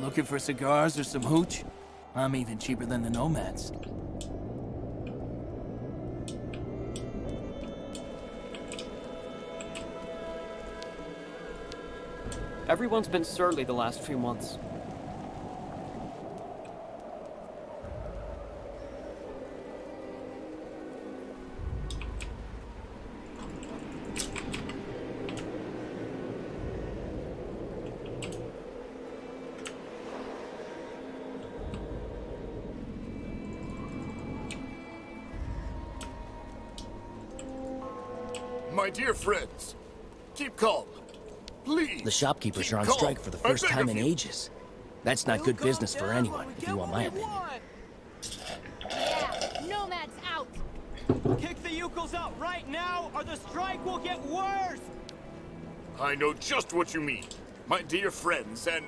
Looking for cigars or some hooch? I'm even cheaper than the nomads. Everyone's been surly the last few months. My dear friends, keep calm. Please. The shopkeepers keep are on calm. strike for the I first beg time of in you. ages. That's not good business for anyone, if you want my opinion. Yeah, nomads out! Kick the Ukals out right now, or the strike will get worse! I know just what you mean, my dear friends, and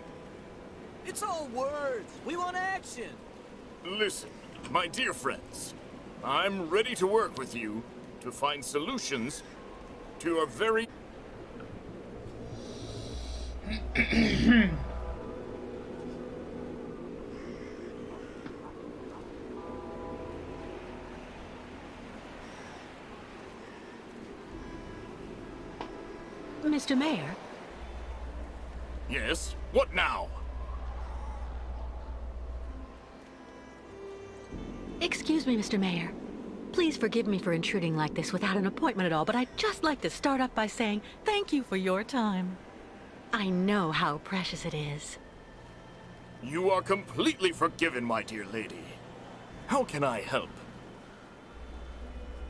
It's all words. We want action. listen, my dear friends. I'm ready to work with you to find solutions to a very... Mr. Mayor, Yes? What now? excuse me, Mr. Mayor. Please forgive me for intruding like this without an appointment at all, but I'd just like to start off by saying thank you for your time. I know how precious it is. You are completely forgiven, my dear lady. How can I help?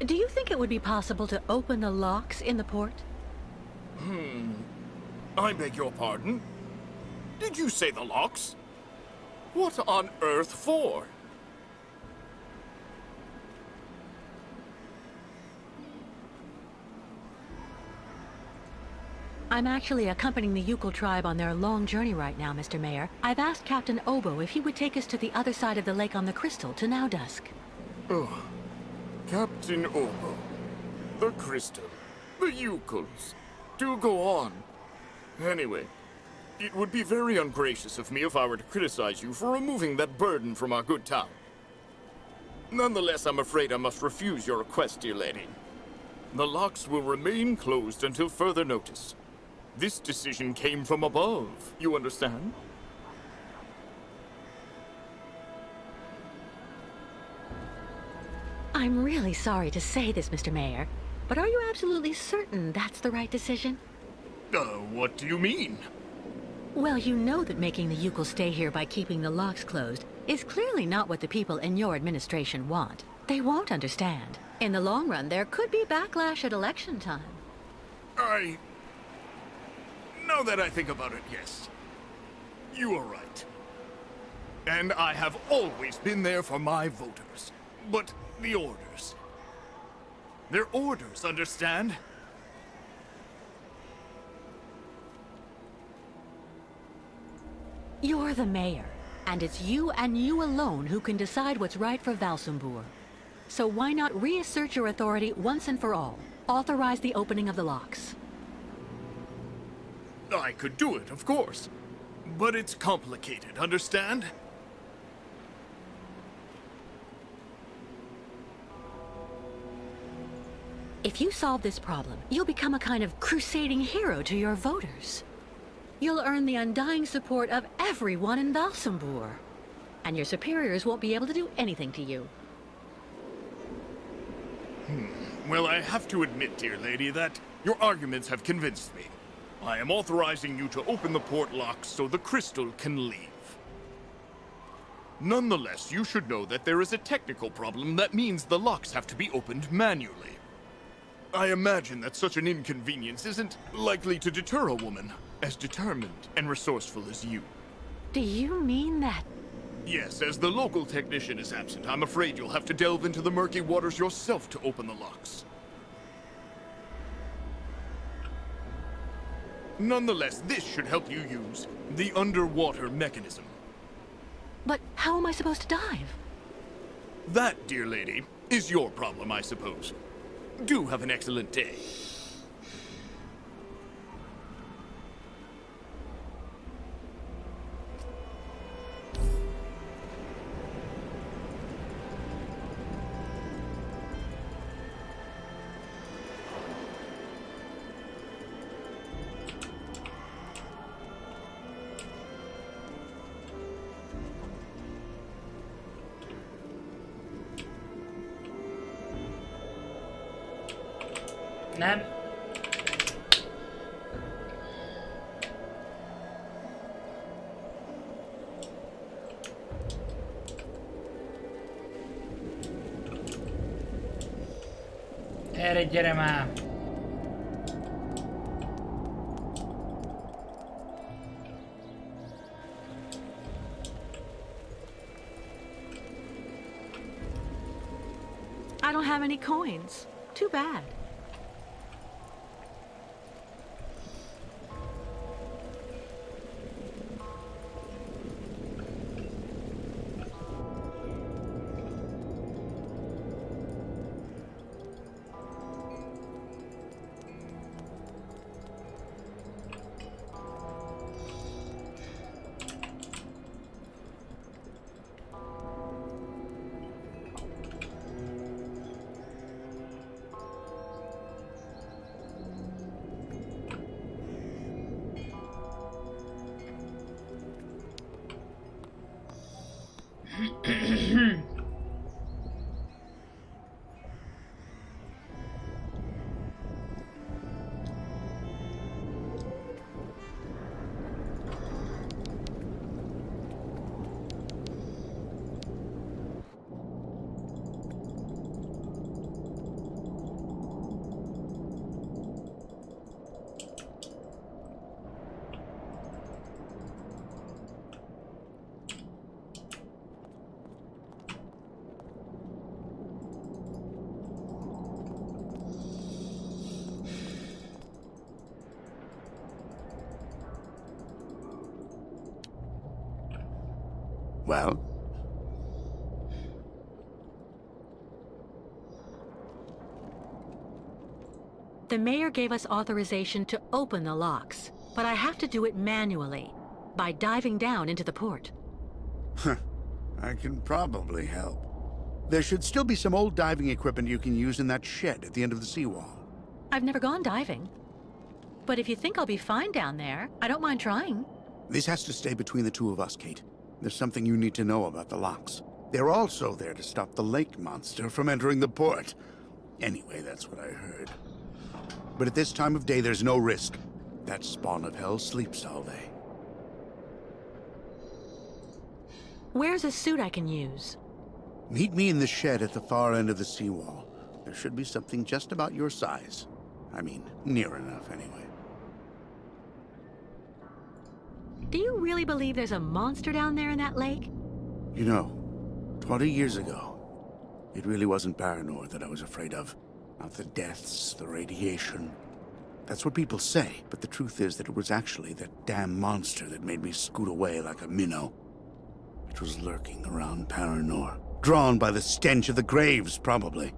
Do you think it would be possible to open the locks in the port? I beg your pardon? Did you say the locks? What on earth for? I'm actually accompanying the Yukon tribe on their long journey right now, Mr. Mayor. I've asked Captain Obo if he would take us to the other side of the lake on the Crystal to Now Dusk. Oh, Captain Obo, the Crystal, the Yukons. Do go on. Anyway, it would be very ungracious of me if I were to criticize you for removing that burden from our good town. Nonetheless, I'm afraid I must refuse your request, dear lady. The locks will remain closed until further notice. This decision came from above, you understand? I'm really sorry to say this, Mr. Mayor, but are you absolutely certain that's the right decision? What do you mean? Well, you know that making the Yukon stay here by keeping the locks closed is clearly not what the people in your administration want. They won't understand. In the long run, there could be backlash at election time. Now that I think about it, yes. You are right. And I have always been there for my voters. But the orders. They're orders, understand? You're the mayor, and it's you and you alone who can decide what's right for Valsumbur. So why not reassert your authority once and for all? Authorize the opening of the locks. I could do it, of course. But it's complicated, understand? If you solve this problem, you'll become a kind of crusading hero to your voters. You'll earn the undying support of everyone in Valsumbur. And your superiors won't be able to do anything to you. Well, I have to admit, dear lady, that your arguments have convinced me. I am authorizing you to open the port locks so the crystal can leave. Nonetheless, you should know that there is a technical problem that means the locks have to be opened manually. I imagine that such an inconvenience isn't likely to deter a woman as determined and resourceful as you. Do you mean that? Yes, as the local technician is absent, I'm afraid you'll have to delve into the murky waters yourself to open the locks. Nonetheless, this should help you use the underwater mechanism. But how am I supposed to dive? That, dear lady, is your problem, I suppose. Do have an excellent day. Nem. Erre gyere már! I don't have any coins. Too bad. Well? The mayor gave us authorization to open the locks, but I have to do it manually, by diving down into the port. I can probably help. There should still be some old diving equipment you can use in that shed at the end of the seawall. I've never gone diving. But if you think I'll be fine down there, I don't mind trying. This has to stay between the two of us, Kate. There's something you need to know about the locks. They're also there to stop the lake monster from entering the port. Anyway, that's what I heard. But at this time of day, there's no risk. That spawn of hell sleeps all day. Where's a suit I can use? Meet me in the shed at the far end of the seawall. There should be something just about your size. I mean, near enough, anyway. Do you really believe there's a monster down there in that lake? You know, 20 years ago, it really wasn't Baranor that I was afraid of. Not the deaths, the radiation. That's what people say, but the truth is that it was actually that damn monster that made me scoot away like a minnow. It was lurking around Paranor, drawn by the stench of the graves, probably.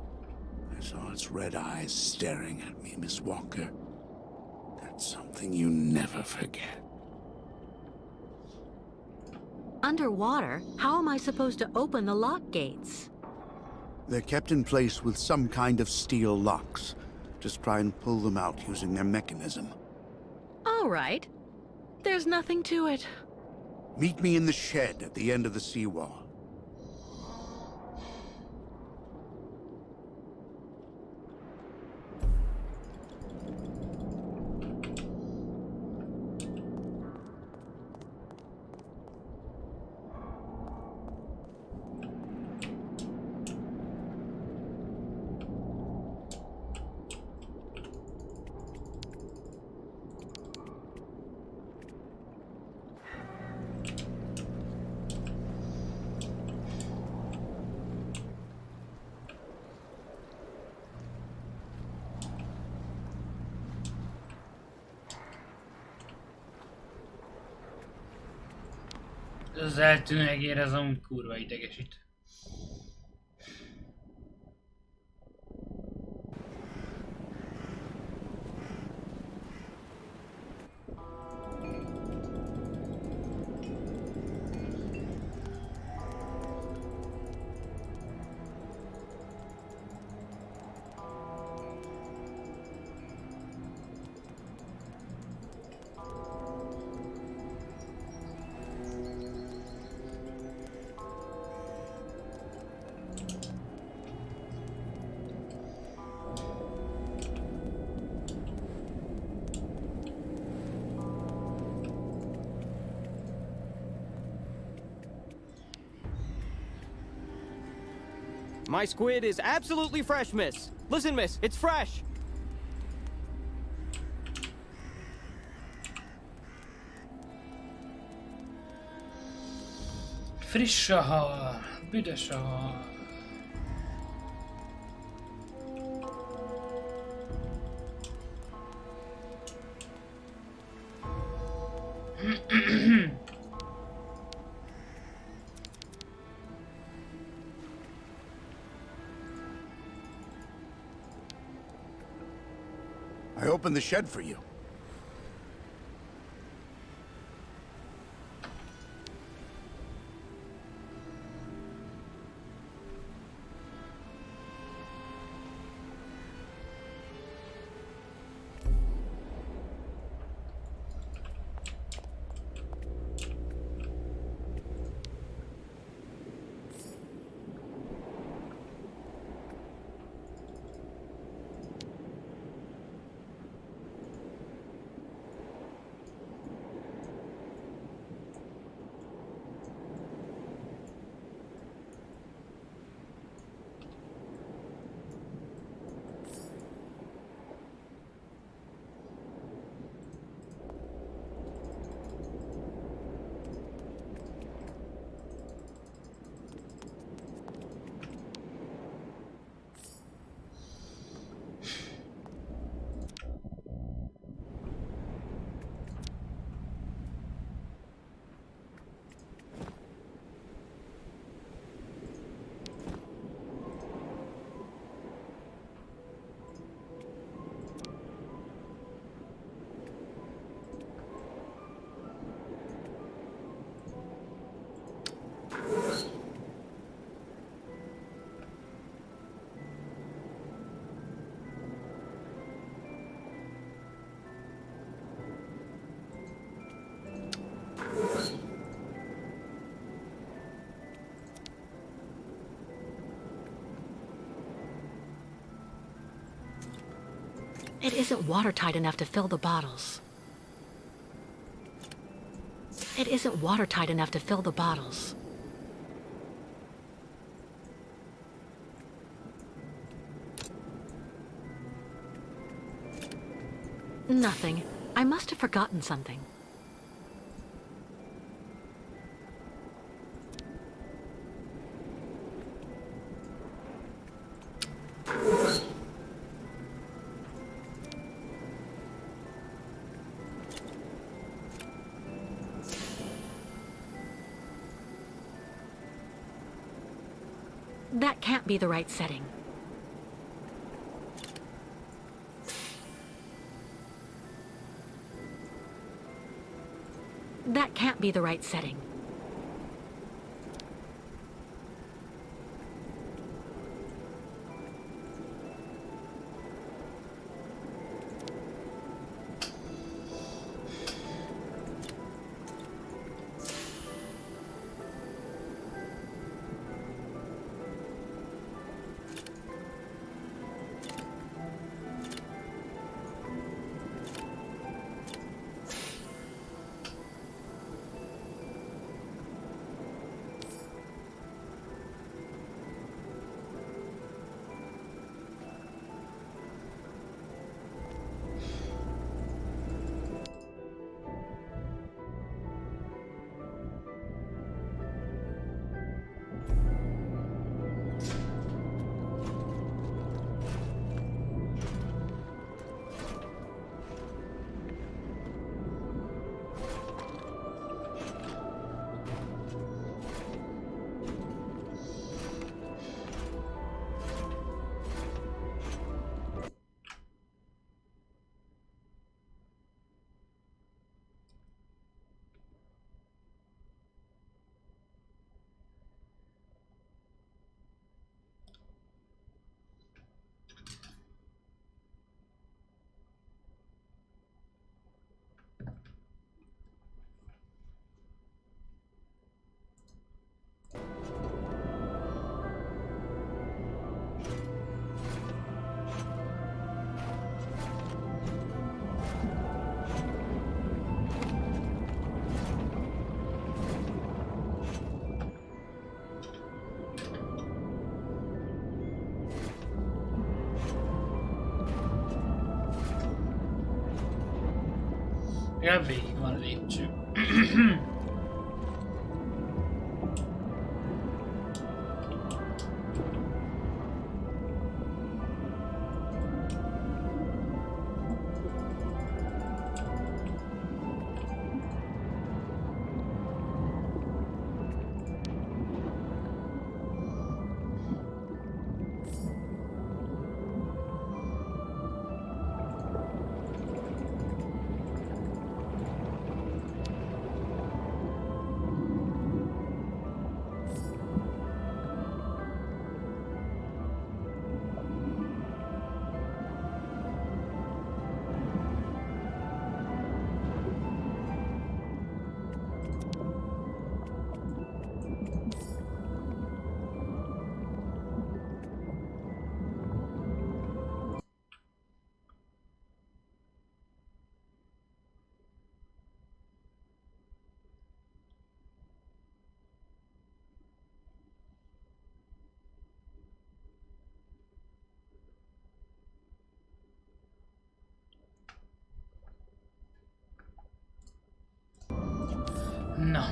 I saw its red eyes staring at me, Miss Walker. That's something you never forget. Underwater? How am I supposed to open the lock gates? They're kept in place with some kind of steel locks. Just try and pull them out using their mechanism. All right. There's nothing to it. Meet me in the shed at the end of the seawall. Az eltűnegér, ez amúgy kurva idegesít. My squid is absolutely fresh, miss. Listen, miss, it's fresh. Friss a hal, büdös a hal. I opened the shed for you. It isn't watertight enough to fill the bottles. It isn't watertight enough to fill the bottles. Nothing. I must have forgotten something. That can't be the right setting. That can't be the right setting. Legalább végig van lépcső. Na.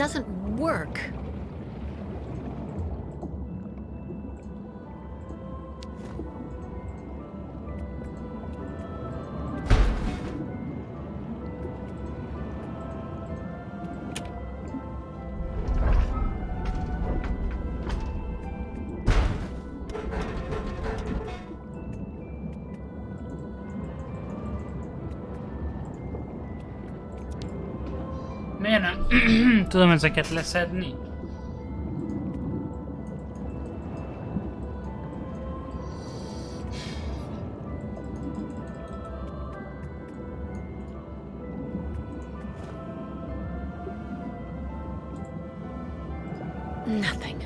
doesn't work. Miért nem tudom ezeket leszedni? Nothing.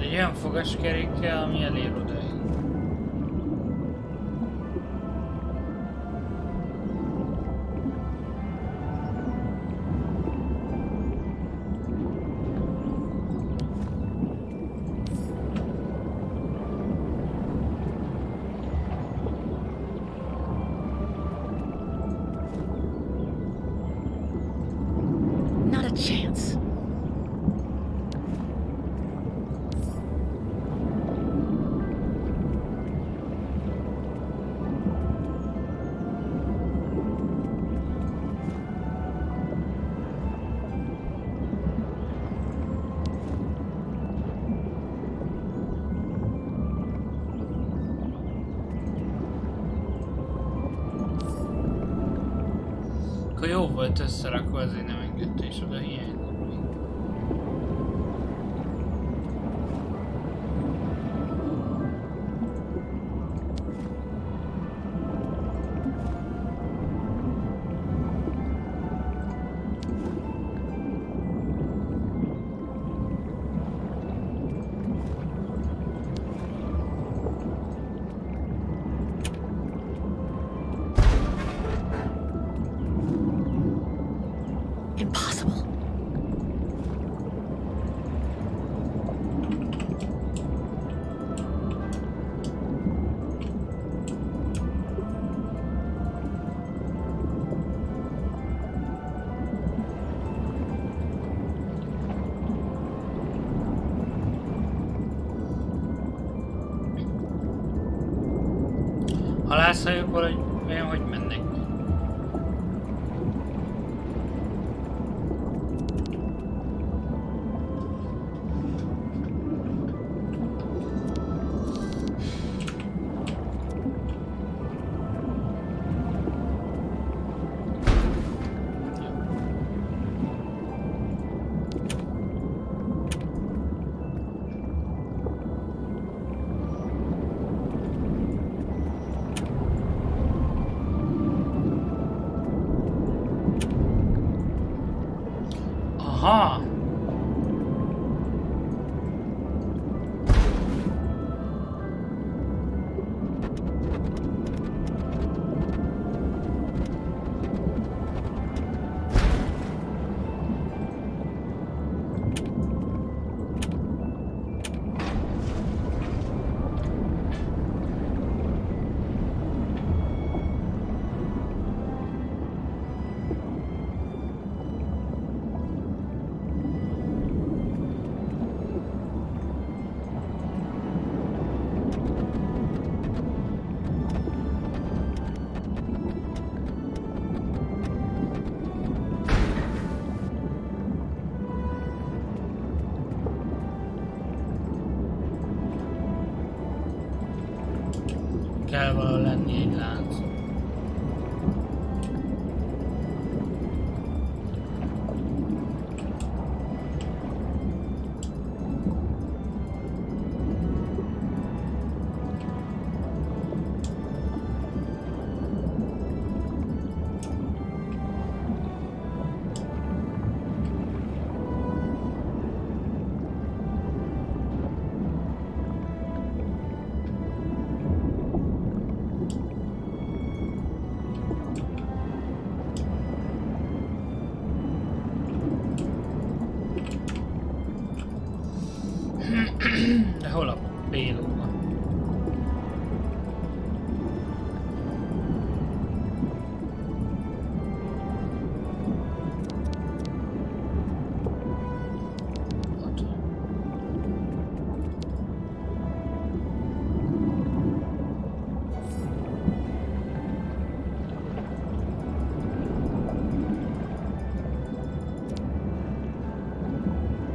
Egy olyan fogaskerékkel, ami elér odáig. Not a chance. Akkor jó volt összerakva, azért nem engedte, és oda hiányzott még. Impossible. Halászhajók valahogy olyan, hogy mennek. Aha! Kell valahol lenni egy lánc. De hol a pélóba? Ott.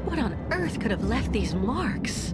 What on earth could have left these marks?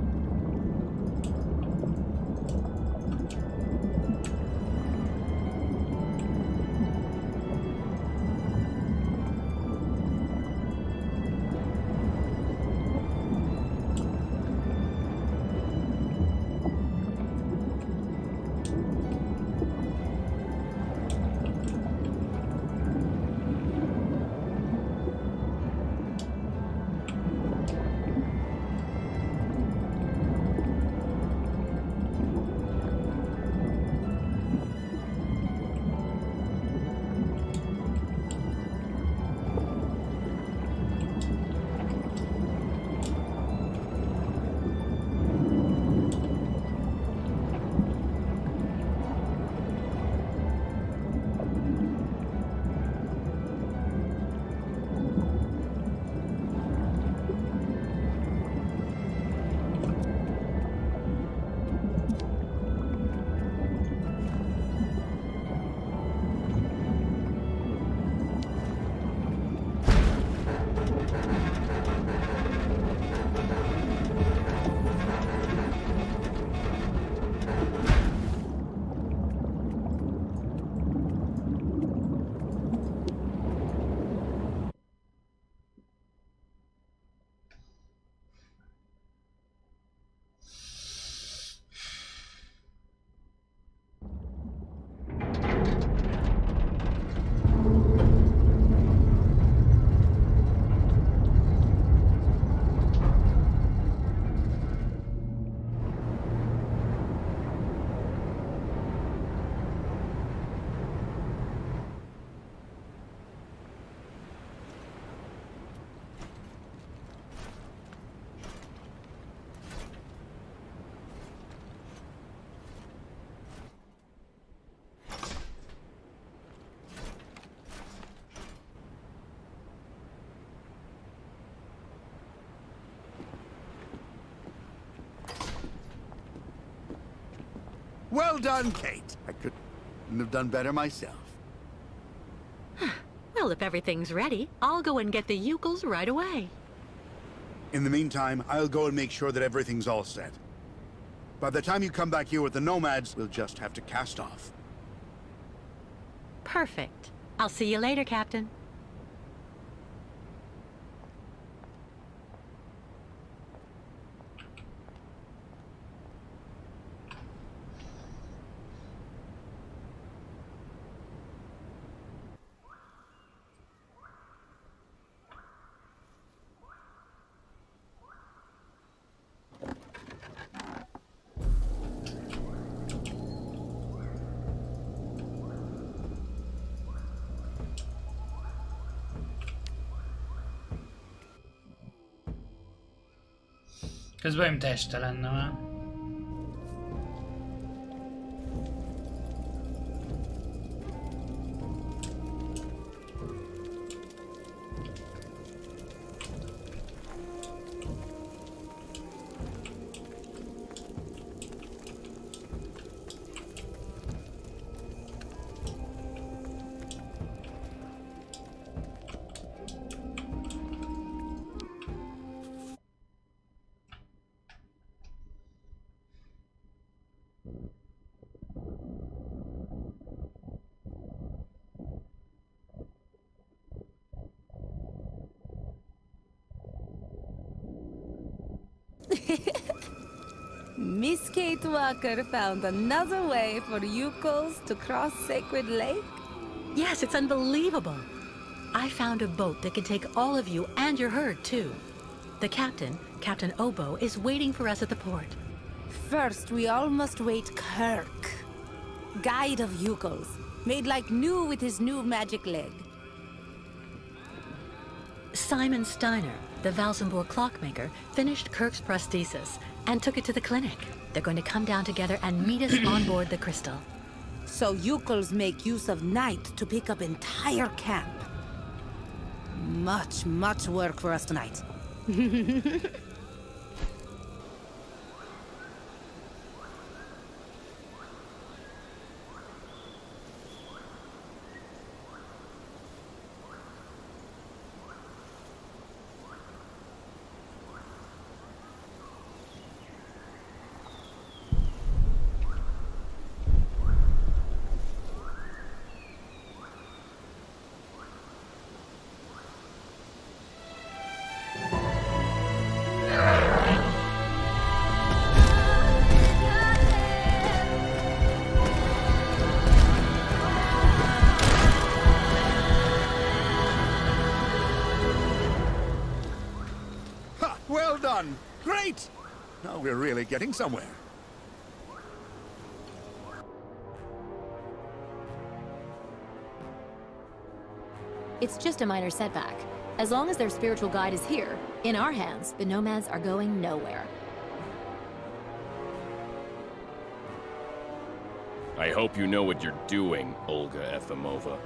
Well done, Kate. I could Couldn't have done better myself. Well, if everything's ready, I'll go and get the Ukels right away. In the meantime, I'll go and make sure that everything's all set. By the time you come back here with the nomads, we'll just have to cast off. Perfect. I'll see you later, Captain. Közben olyan teste lenne már. Miss Kate Walker found another way for Ukels to cross Sacred Lake? Yes, it's unbelievable. I found a boat that can take all of you and your herd, too. The captain, Captain Obo, is waiting for us at the port. First, we all must wait Kirk. Guide of Ukels, made like new with his new magic leg. Simon Steiner, the Valsenburg clockmaker, finished Kirk's prosthesis and took it to the clinic. They're going to come down together and meet us on board the Crystal. So Ukels make use of night to pick up entire camp. Much work for us tonight. Well done! Great! Now we're really getting somewhere. It's just a minor setback. As long as their spiritual guide is here, in our hands, the nomads are going nowhere. I hope you know what you're doing, Olga Efimova.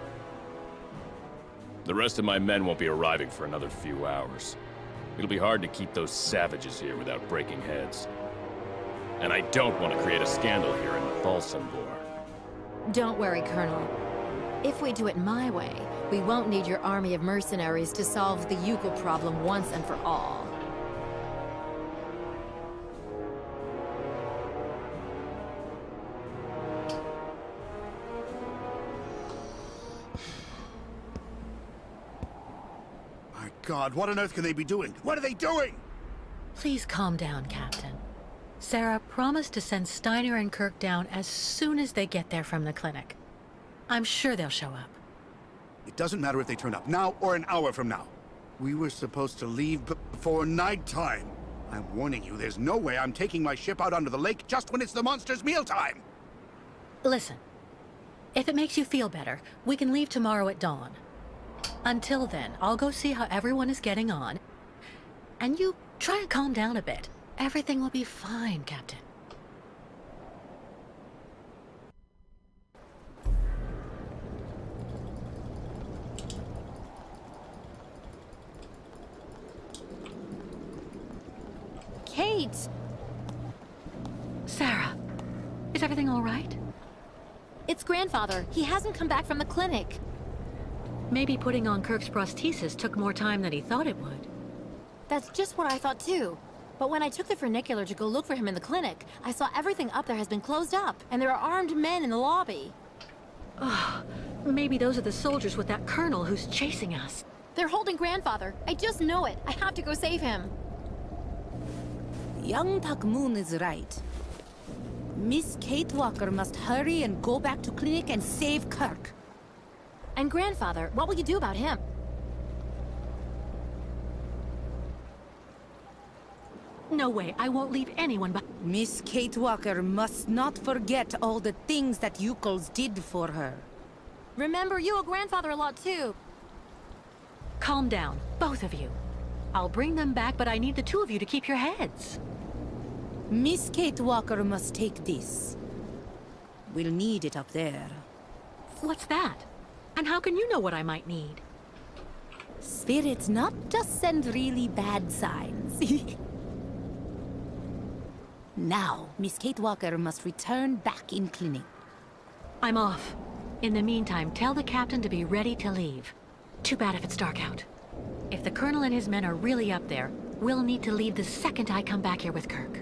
The rest of my men won't be arriving for another few hours. It'll be hard to keep those savages here without breaking heads. And I don't want to create a scandal here in Valsenburg. Don't worry, Colonel. If we do it my way, we won't need your army of mercenaries to solve the Ukel problem once and for all. My God, what on earth can they be doing? What are they doing? Please calm down, Captain. Sarah promised to send Steiner and Kirk down as soon as they get there from the clinic. I'm sure they'll show up. It doesn't matter if they turn up now or an hour from now. We were supposed to leave before nighttime. I'm warning you, there's no way I'm taking my ship out onto the lake just when it's the monster's mealtime. Listen, if it makes you feel better, we can leave tomorrow at dawn. Until then, I'll go see how everyone is getting on. And you try and calm down a bit. Everything will be fine, Captain. Kate! Sarah, is everything all right? It's grandfather. He hasn't come back from the clinic. Maybe putting on Kirk's prosthesis took more time than he thought it would. That's just what I thought too. But when I took the funicular to go look for him in the clinic, I saw everything up there has been closed up, and there are armed men in the lobby. Maybe those are the soldiers with that colonel who's chasing us. They're holding grandfather. I just know it. I have to go save him. Young Takmoon is right. Miss Kate Walker must hurry and go back to clinic and save Kirk. And grandfather, what will you do about him? No way, I won't leave anyone but— Miss Kate Walker must not forget all the things that Yukos did for her. Remember, you owe grandfather a lot too. Calm down, both of you. I'll bring them back, but I need the two of you to keep your heads. Miss Kate Walker must take this. We'll need it up there. What's that? And how can you know what I might need? Spirits not just send really bad signs. Now, Miss Kate Walker must return back in clinic. I'm off. In the meantime, tell the captain to be ready to leave. Too bad if it's dark out. If the colonel and his men are really up there, we'll need to leave the second I come back here with Kirk.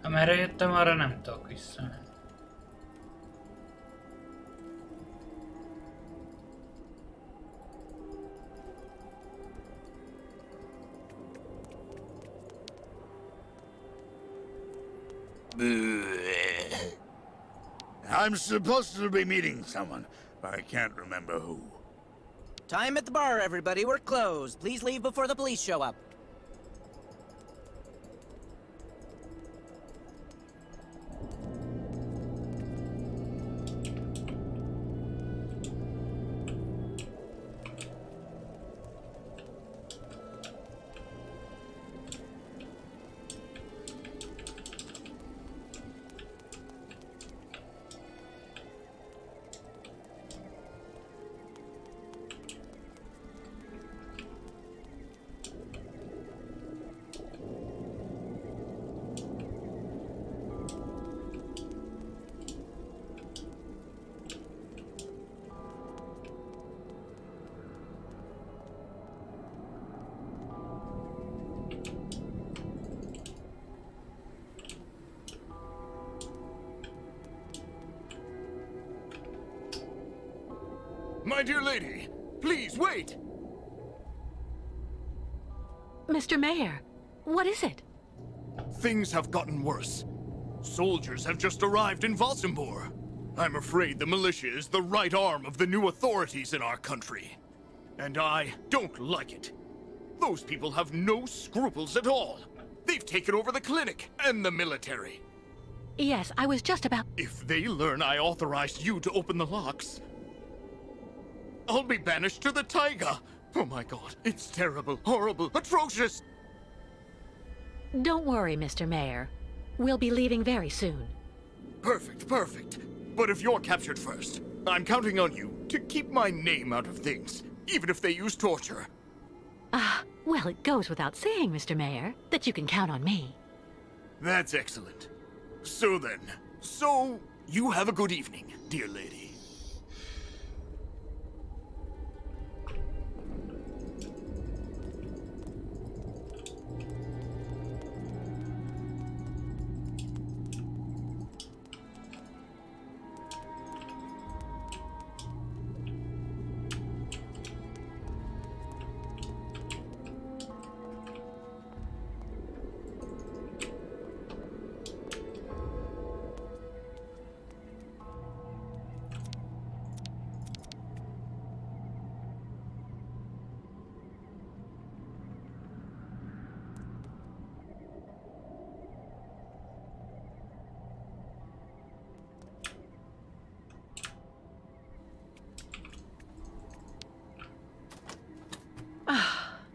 Amerre jöttem, arra nem tudok visszamenni. I'm supposed to be meeting someone, but I can't remember who. Time at the bar, everybody. We're closed. Please leave before the police show up. My dear lady, please wait! Mr. Mayor, what is it? Things have gotten worse. Soldiers have just arrived in Valsenbor. I'm afraid the militia is the right arm of the new authorities in our country. And I don't like it. Those people have no scruples at all. They've taken over the clinic and the military. Yes, I was just about— If they learn I authorized you to open the locks, I'll be banished to the taiga. Oh my god, it's terrible, horrible, atrocious. Don't worry, Mr. Mayor. We'll be leaving very soon. Perfect, perfect. But if you're captured first, I'm counting on you to keep my name out of things, even if they use torture. Well, it goes without saying, Mr. Mayor, that you can count on me. That's excellent. So then, you have a good evening, dear lady.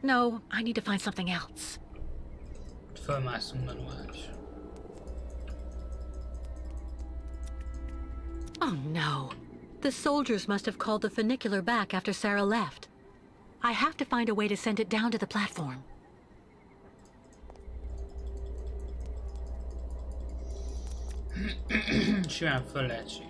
No, I need to find something else. Fölmászunk manuális. Oh no. The soldiers must have called the funicular back after Sarah left. I have to find a way to send it down to the platform. Simán föl lehet sétálni.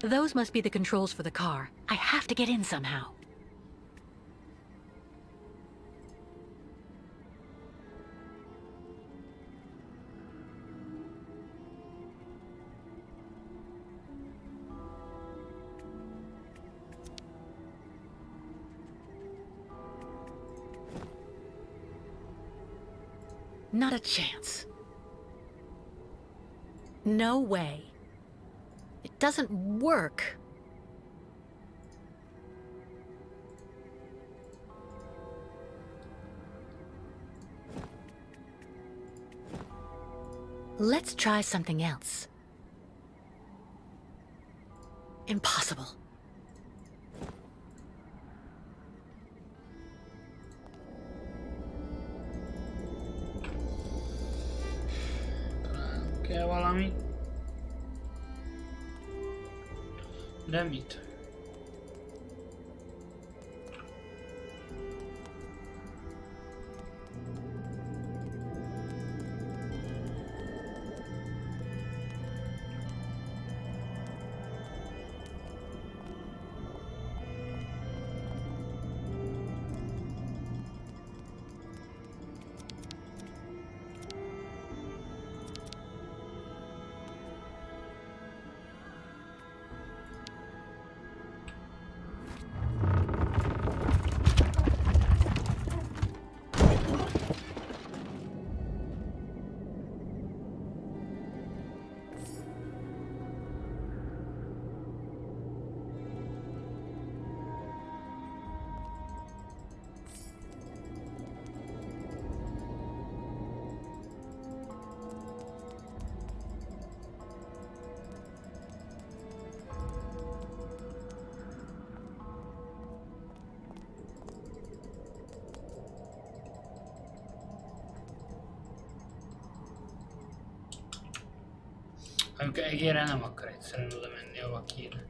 Those must be the controls for the car. I have to get in somehow. Not a chance. No way. It doesn't work. Let's try something else. Impossible. Kell valami. De mit? Amikor egérre nem akar egyszerűen oda menni, ahova kéne.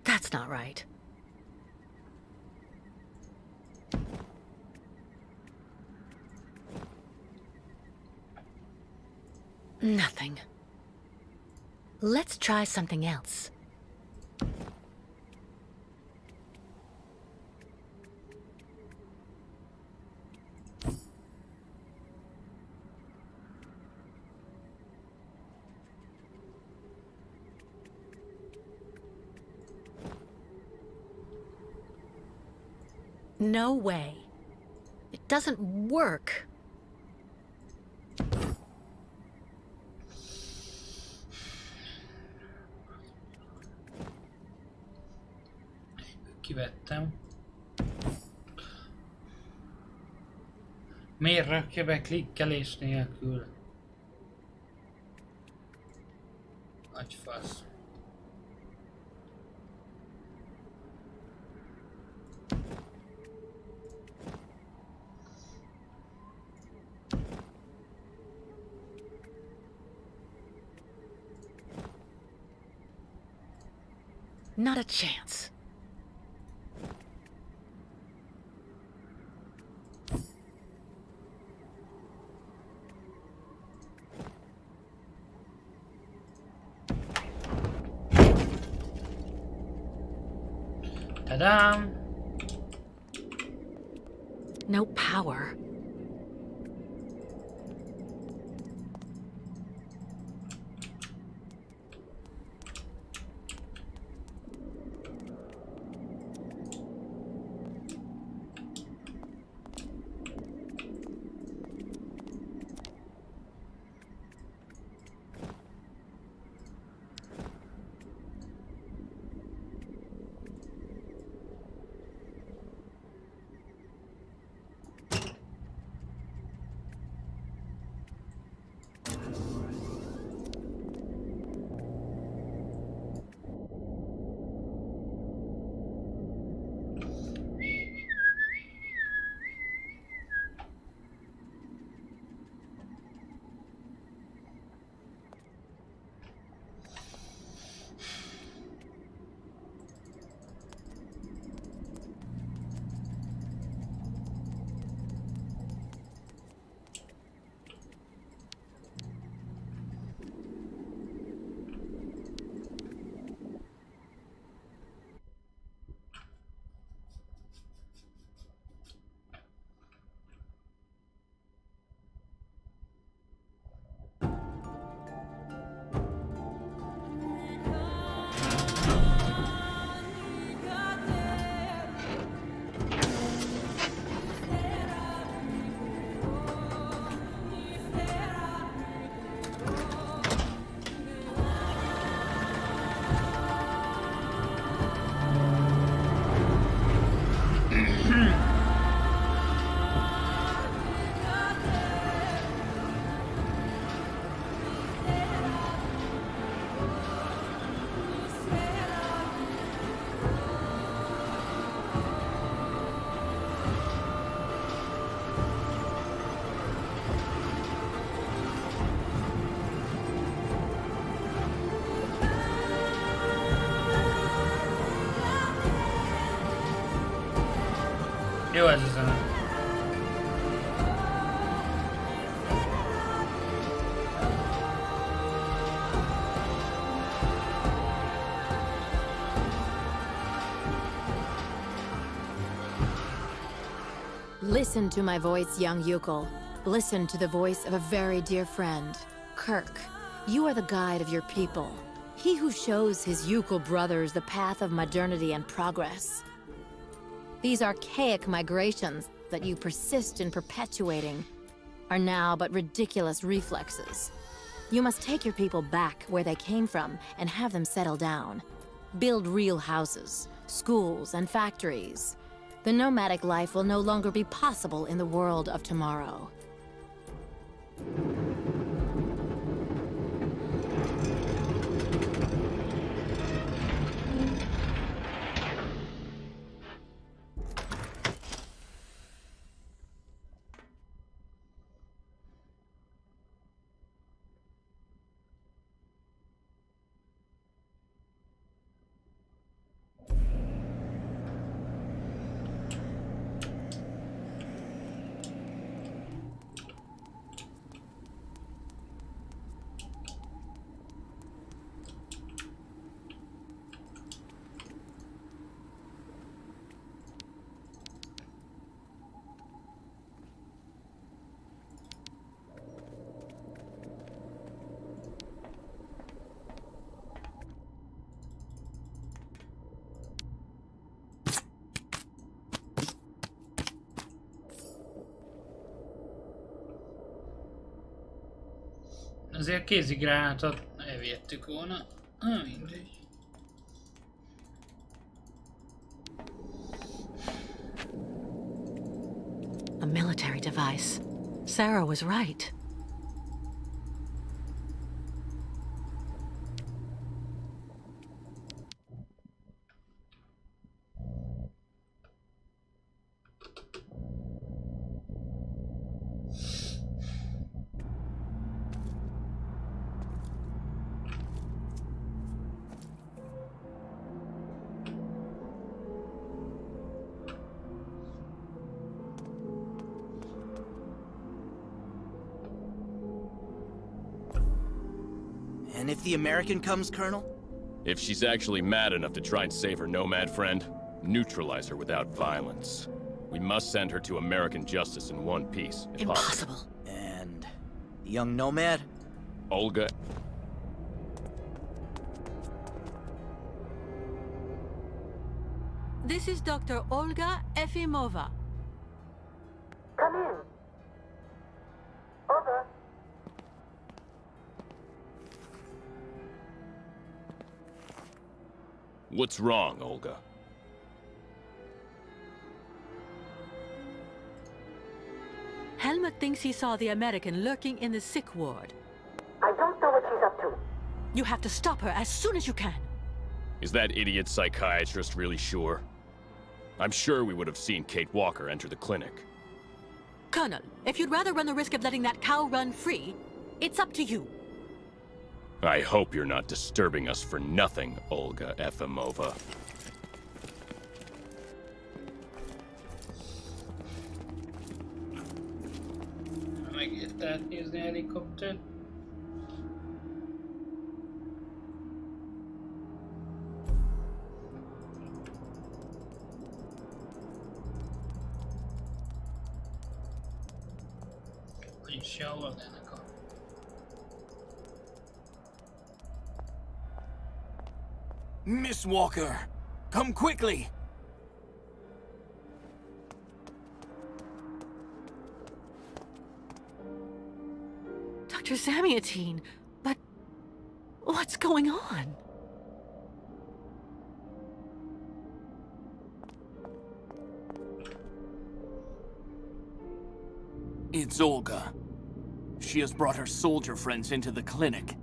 That's not right. Nothing. Let's try something else. No way. It doesn't work. Kivettem. Miért rakja be klikkelés nélkül? Agyfasz. Not a chance. Ta-dam! No power. Jó ez a zene. Listen to my voice, young Yukol. Listen to the voice of a very dear friend, Kirk. You are the guide of your people. He who shows his Yukol brothers the path of modernity and progress. These archaic migrations that you persist in perpetuating are now but ridiculous reflexes. You must take your people back where they came from and have them settle down. Build real houses, schools, and factories. The nomadic life will no longer be possible in the world of tomorrow. Azért a kézigránátot elvihettük volna. Mindegy. A military device. Sarah was right. And if the American comes, Colonel? If she's actually mad enough to try and save her nomad friend, neutralize her without violence. We must send her to American justice in one piece, if possible. Impossible. And the young nomad? Olga. This is Dr. Olga Efimova. Come in. Over. What's wrong, Olga? Helmut thinks he saw the American lurking in the sick ward. I don't know what she's up to. You have to stop her as soon as you can. Is that idiot psychiatrist really sure? I'm sure we would have seen Kate Walker enter the clinic. Colonel, if you'd rather run the risk of letting that cow run free, it's up to you. I hope you're not disturbing us for nothing, Olga Efimova. Megérte átnézni a helikoptert. Nincs jól ennek a... Miss Walker, come quickly! Dr. Zamiatine, but what's going on? It's Olga. She has brought her soldier friends into the clinic.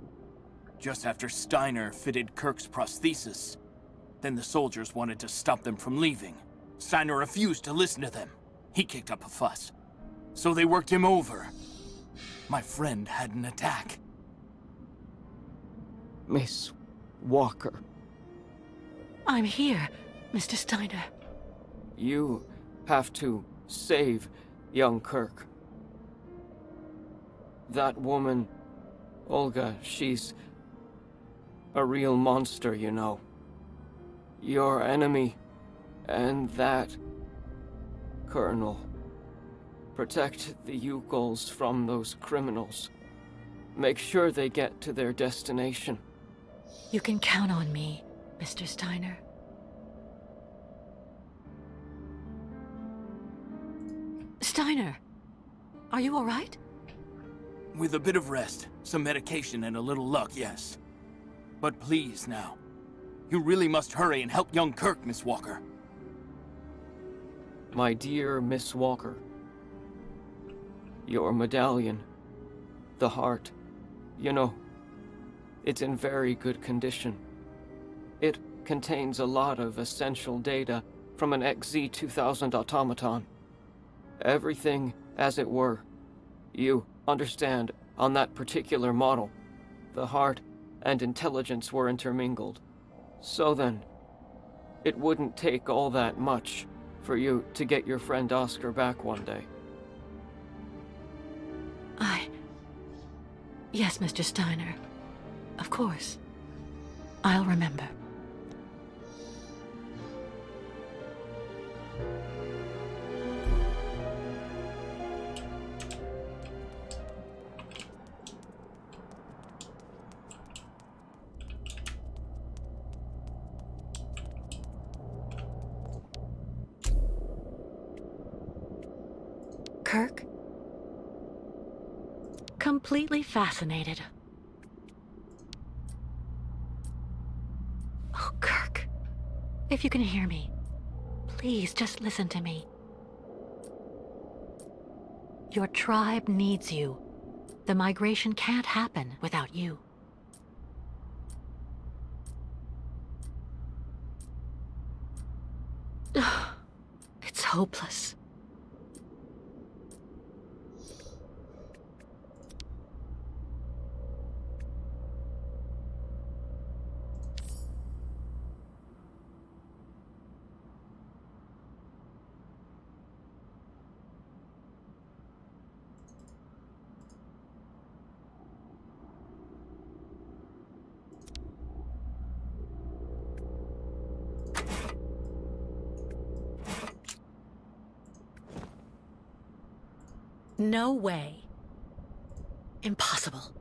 Just after Steiner fitted Kirk's prosthesis. Then the soldiers wanted to stop them from leaving. Steiner refused to listen to them. He kicked up a fuss. So they worked him over. My friend had an attack. Miss Walker. I'm here, Mr. Steiner. You have to save young Kirk. That woman, Olga, she's a real monster, you know. Your enemy, and that Colonel. Protect the Ukals from those criminals. Make sure they get to their destination. You can count on me, Mr. Steiner. Steiner, are you all right? With a bit of rest, some medication, and a little luck, yes. But please, now. You really must hurry and help young Kirk, Miss Walker. My dear Miss Walker. Your medallion. The heart. You know, it's in very good condition. It contains a lot of essential data from an XZ-2000 automaton. Everything as it were. You understand, on that particular model, the heart and intelligence were intermingled. So then, it wouldn't take all that much for you to get your friend Oscar back one day. Yes, Mr. Steiner. Of course. I'll remember. Kirk? Completely fascinated. Oh, Kirk. If you can hear me, please just listen to me. Your tribe needs you. The migration can't happen without you. It's hopeless. No way. Impossible.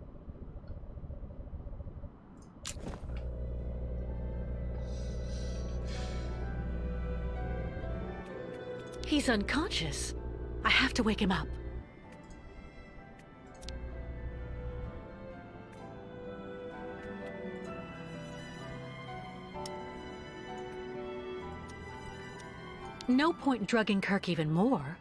He's unconscious. I have to wake him up. No point drugging Kirk even more.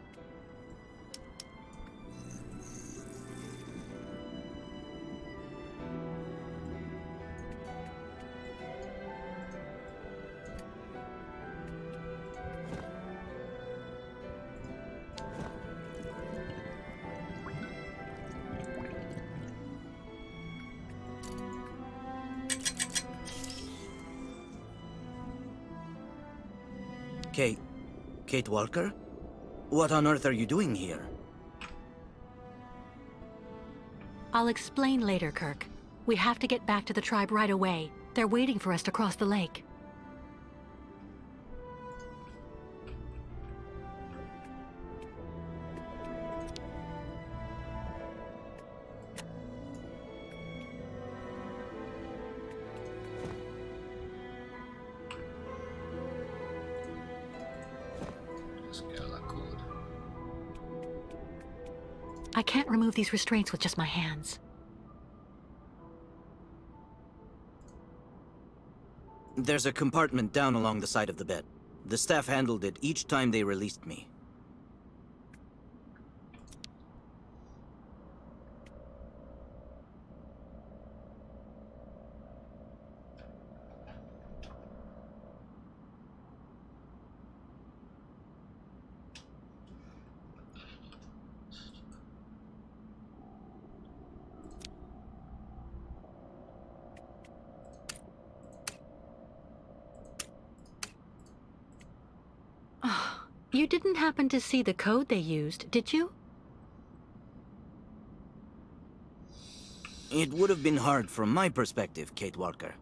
Kate Walker? What on earth are you doing here? I'll explain later, Kirk. We have to get back to the tribe right away. They're waiting for us to cross the lake. I can't remove these restraints with just my hands. There's a compartment down along the side of the bed. The staff handled it each time they released me. You didn't happen to see the code they used, did you? It would have been hard from my perspective, Kate Walker.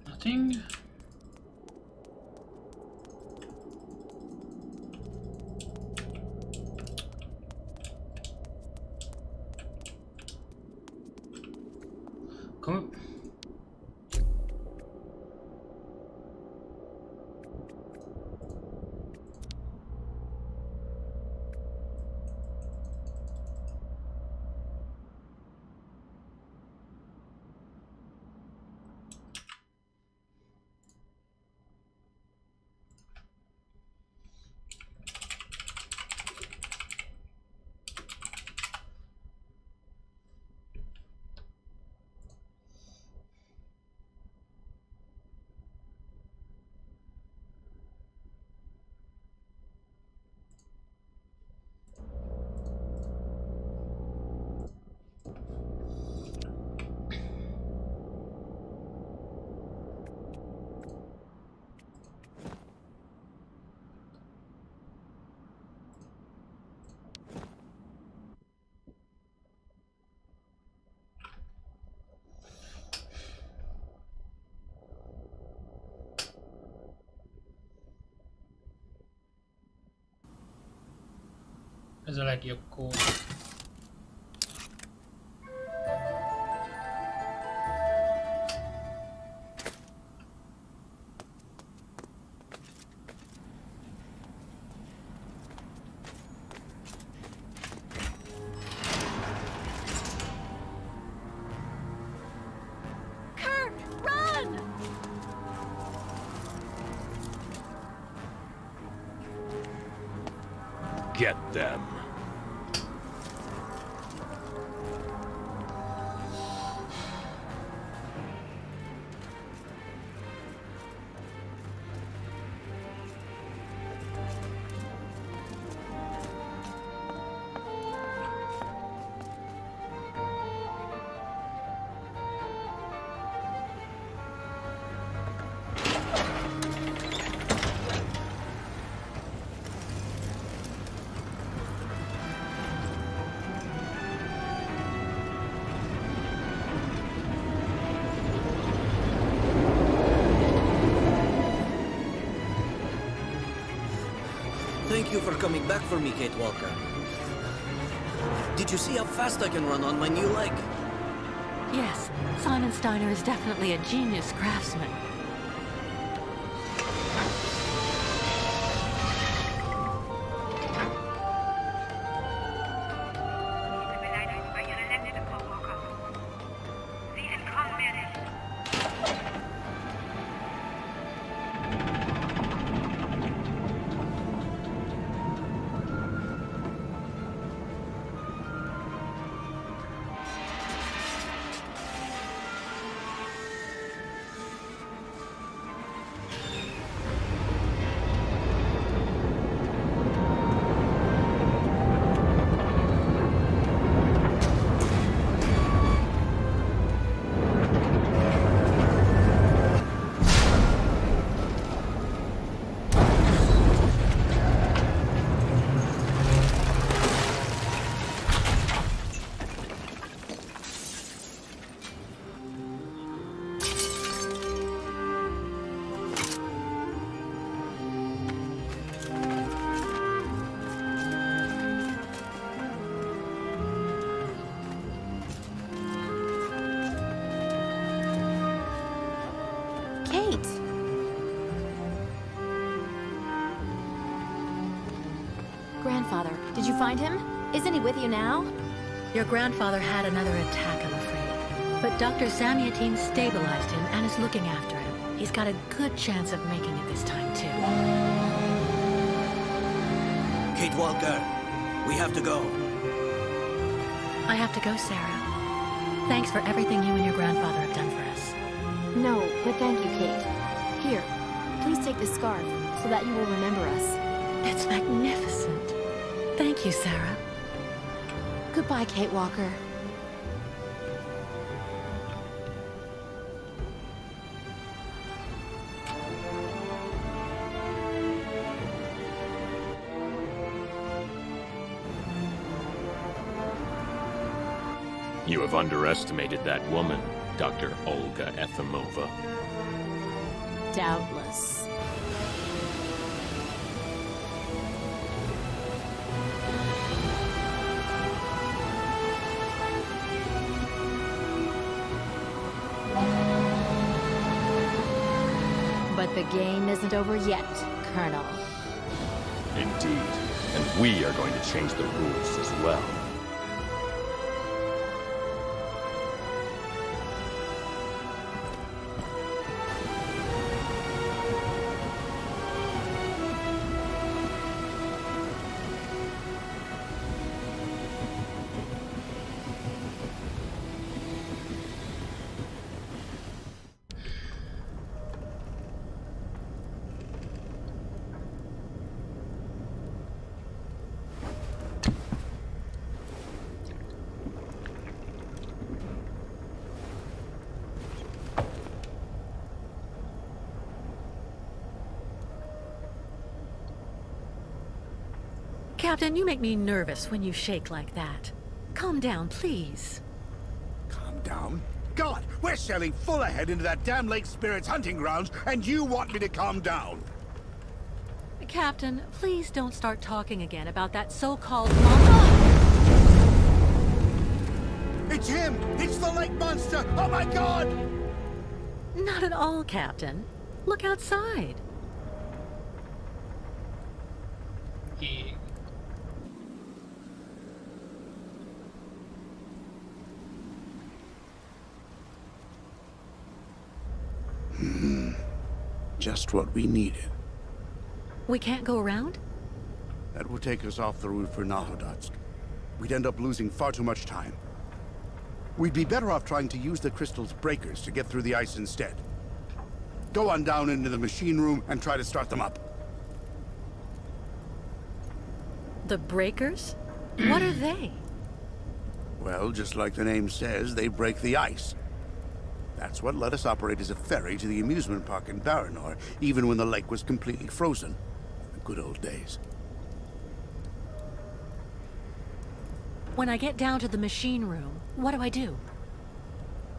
Nothing. Come. Ez a legjobb kód. Kirk, run! Get them. Thank you for coming back for me, Kate Walker. Did you see how fast I can run on my new leg? Yes, Simon Steiner is definitely a genius craftsman. Kate! Grandfather, did you find him? Isn't he with you now? Your grandfather had another attack, I'm afraid. But Dr. Zamiatine stabilized him and is looking after him. He's got a good chance of making it this time, too. Kate Walker, we have to go. I have to go, Sarah. Thanks for everything you and your grandfather have done for us. No, but thank you, Kate. Here, please take this scarf so that you will remember us. It's magnificent. Thank you, Sarah. Goodbye, Kate Walker. You have underestimated that woman, Dr. Olga Efimova. Doubtless. But the game isn't over yet, Colonel. Indeed. And we are going to change the rules as well. Captain, you make me nervous when you shake like that. Calm down, please. Calm down? God, we're sailing full ahead into that damn Lake Spirit's hunting grounds, and you want me to calm down? Captain, please don't start talking again about that so-called monster. It's him! It's the lake monster! Oh my God! Not at all, Captain. Look outside. Just what we needed. We can't go around? That would take us off the route for Nahodotsk. We'd end up losing far too much time. We'd be better off trying to use the crystal's breakers to get through the ice instead. Go on down into the machine room and try to start them up. The breakers? What are they? Well, just like the name says, they break the ice. That's what let us operate as a ferry to the amusement park in Baranor, even when the lake was completely frozen. The good old days. When I get down to the machine room, what do I do?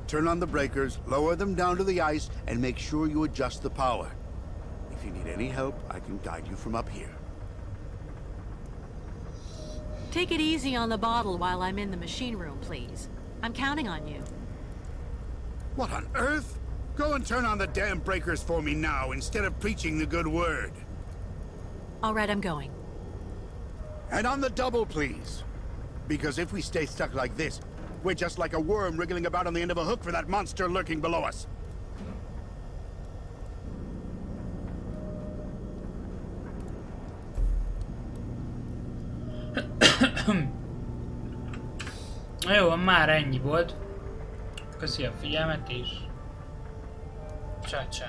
Turn on the breakers, lower them down to the ice, and make sure you adjust the power. If you need any help, I can guide you from up here. Take it easy on the bottle while I'm in the machine room, please. I'm counting on you. What on earth? Go and turn on the damn breakers for me now, instead of preaching the good word. All right, I'm going. And on the double, please. Because if we stay stuck like this, we're just like a worm wriggling about on the end of a hook for that monster lurking below us. Jó, már ennyi volt. Köszi a figyelmet és... Csá-csá.